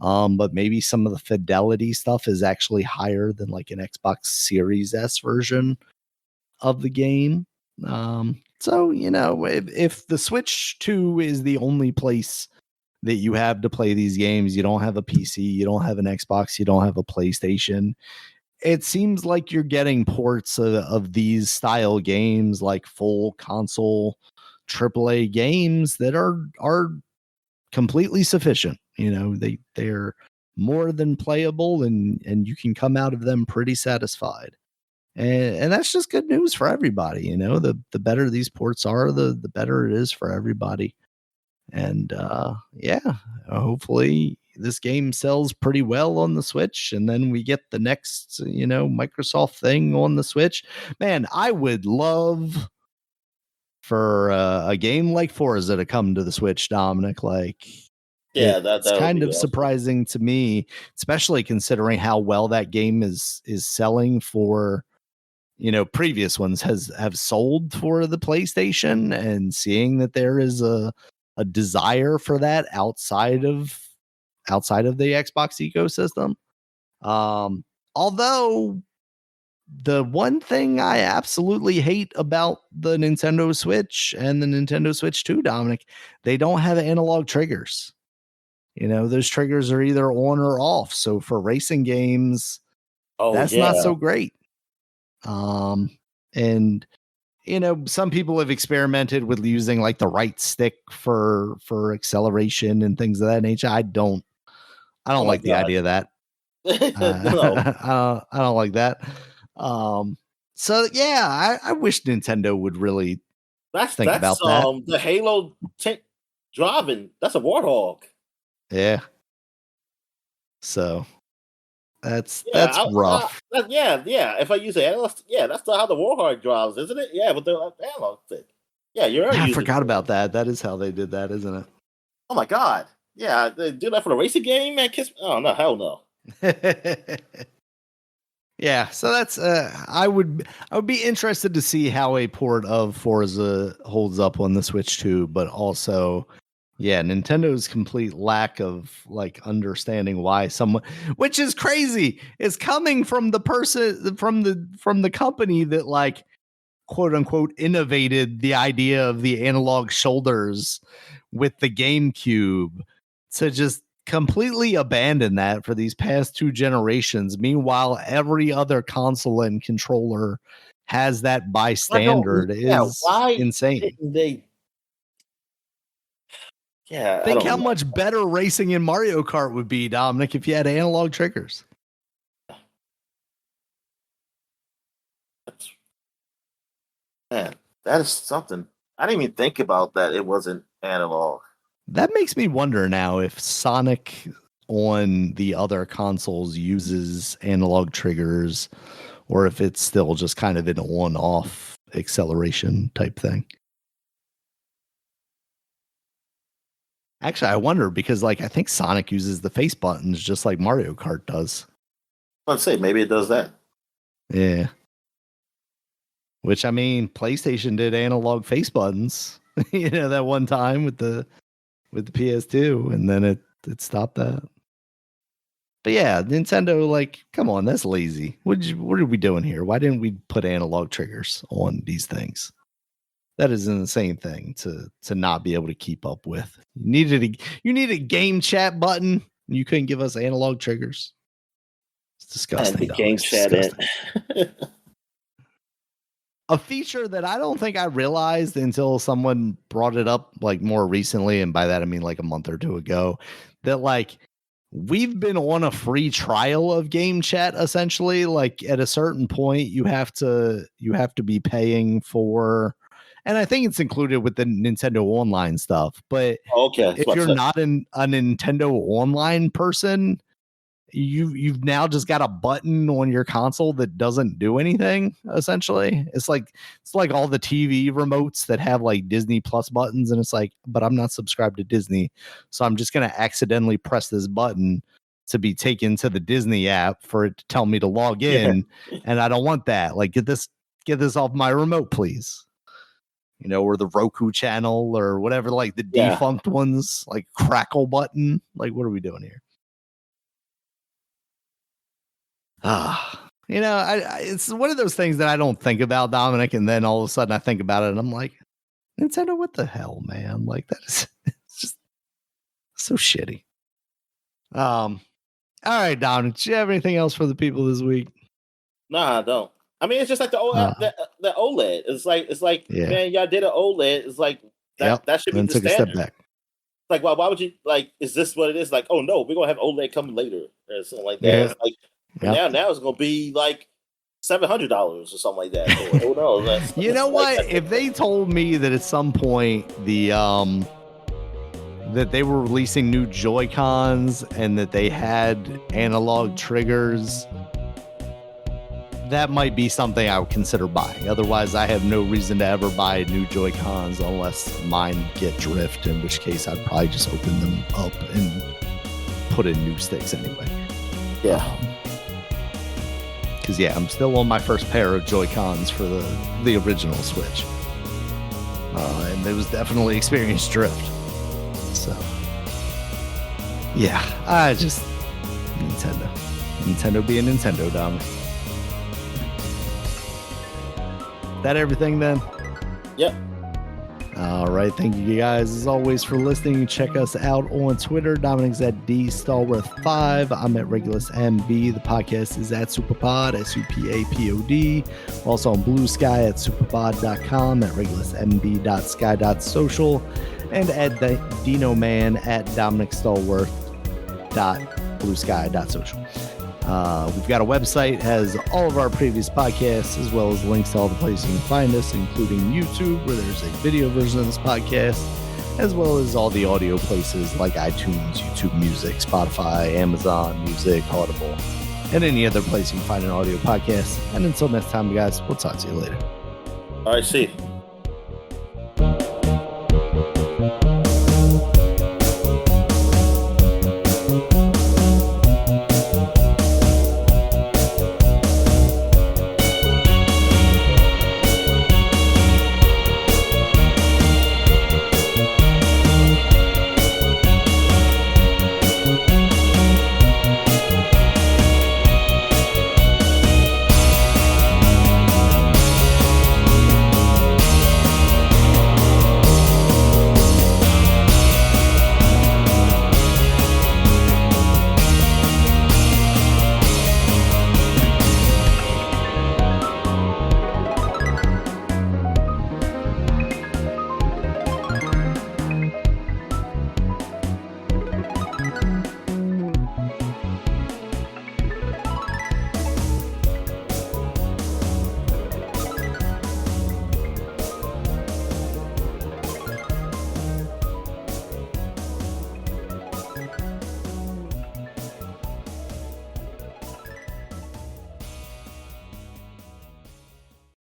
But maybe some of the fidelity stuff is actually higher than like an Xbox Series S version of the game. So, if the Switch 2 is the only place that you have to play these games, you don't have a PC, you don't have an Xbox, you don't have a PlayStation, it seems like you're getting ports of these style games, like full console AAA games that are completely sufficient. They're more than playable, and you can come out of them pretty satisfied. And that's just good news for everybody. The better these ports are, the better it is for everybody. And hopefully this game sells pretty well on the Switch, and then we get the next, Microsoft thing on the Switch. Man, I would love for a game like Forza to come to the Switch, Dominic. Like, it's kind of surprising to me, especially considering how well that game is selling for, previous ones have sold for the PlayStation, and seeing that there is a desire for that outside of the Xbox ecosystem. Although the one thing I absolutely hate about the Nintendo Switch and the Nintendo Switch 2, Dominic, they don't have analog triggers. Those triggers are either on or off. So for racing games, that's not so great. And some people have experimented with using like the right stick for acceleration and things of that nature. I don't like the idea of that. I don't like that. So yeah, I wish Nintendo would really think about that. The Halo driving. That's a Warthog. Yeah. So that's rough. Yeah. If I use an analog, that's how the Warthog drives, isn't it? Yeah, with the analog stick. Yeah, I forgot about that. That is how they did that, isn't it? Oh my god. Yeah, they do that for the racing game, man. Oh no, hell no. Yeah, so that's I would be interested to see how a port of Forza holds up on the Switch 2, but also Nintendo's complete lack of like understanding why someone, which is crazy, is coming from the person from the company that like quote unquote innovated the idea of the analog shoulders with the GameCube, to just completely abandon that for these past 2 generations. Meanwhile, every other console and controller has that by standard. Is insane. Think how much better racing in Mario Kart would be, Dominic, if you had analog triggers. Man, that is something. I didn't even think about that. It wasn't analog. That makes me wonder now if Sonic on the other consoles uses analog triggers, or if it's still just kind of an on-off acceleration type thing. Actually, I wonder because like I think Sonic uses the face buttons just like Mario Kart does. Let's say maybe it does that. Yeah. Which I mean, PlayStation did analog face buttons, that one time with the PS2, and then it stopped that. But yeah, Nintendo, like, come on, that's lazy. What are we doing here? Why didn't we put analog triggers on these things? That is an insane thing to not be able to keep up with. You need a game chat button. You couldn't give us analog triggers. It's disgusting. The game chat in. A feature that I don't think I realized until someone brought it up like more recently, and by that I mean like a month or two ago, that like we've been on a free trial of game chat essentially. Like at a certain point you have to be paying for, and I think it's included with the Nintendo Online stuff, but okay, if you're not a Nintendo Online person, you've now just got a button on your console that doesn't do anything. Essentially, it's like all the TV remotes that have like Disney Plus buttons, and it's like, but I'm not subscribed to Disney, so I'm just gonna accidentally press this button to be taken to the Disney app for it to tell me to log in, and I don't want that. Like, get this off my remote, please. Or the Roku channel or whatever, like the defunct ones, like Crackle button. Like, what are we doing here? It's one of those things that I don't think about, Dominic, and then all of a sudden I think about it and I'm like, Nintendo, what the hell, man? Like, that is it's just so shitty. All right, Dominic, do you have anything else for the people this week? Nah, I don't. I mean, it's just like the OLED. It's like man, y'all did an OLED. It's like that should be the standard. A step back. Like, why would you, like, is this what it is? Like, oh no, we're gonna have OLED coming later or something like that. Yeah. It's like now it's gonna be like $700 or something like that. Who knows? You know what? If they told me that at some point that they were releasing new Joy-Cons and that they had analog triggers, that might be something I would consider buying. Otherwise, I have no reason to ever buy new Joy-Cons unless mine get drift, in which case I'd probably just open them up and put in new sticks anyway. Yeah. Because, I'm still on my first pair of Joy-Cons for the original Switch. And it was definitely experienced drift. So, I just... Nintendo being Nintendo, Dom. That everything then? Yep. All right. Thank you guys as always for listening. Check us out on Twitter. Dominic's at DStallworth5. I'm at RegulusMB. The podcast is at SupaPod, SupaPod. We're also on Blue Sky at SupaPod.com, at RegulusMB.sky.social, and at DinoMan at DominicStallworth.bluesky.social. We've got a website, has all of our previous podcasts, as well as links to all the places you can find us, including YouTube, where there's a video version of this podcast, as well as all the audio places like iTunes, YouTube Music, Spotify, Amazon Music, Audible, and any other place you can find an audio podcast. And until next time, guys, we'll talk to you later. All right, see you.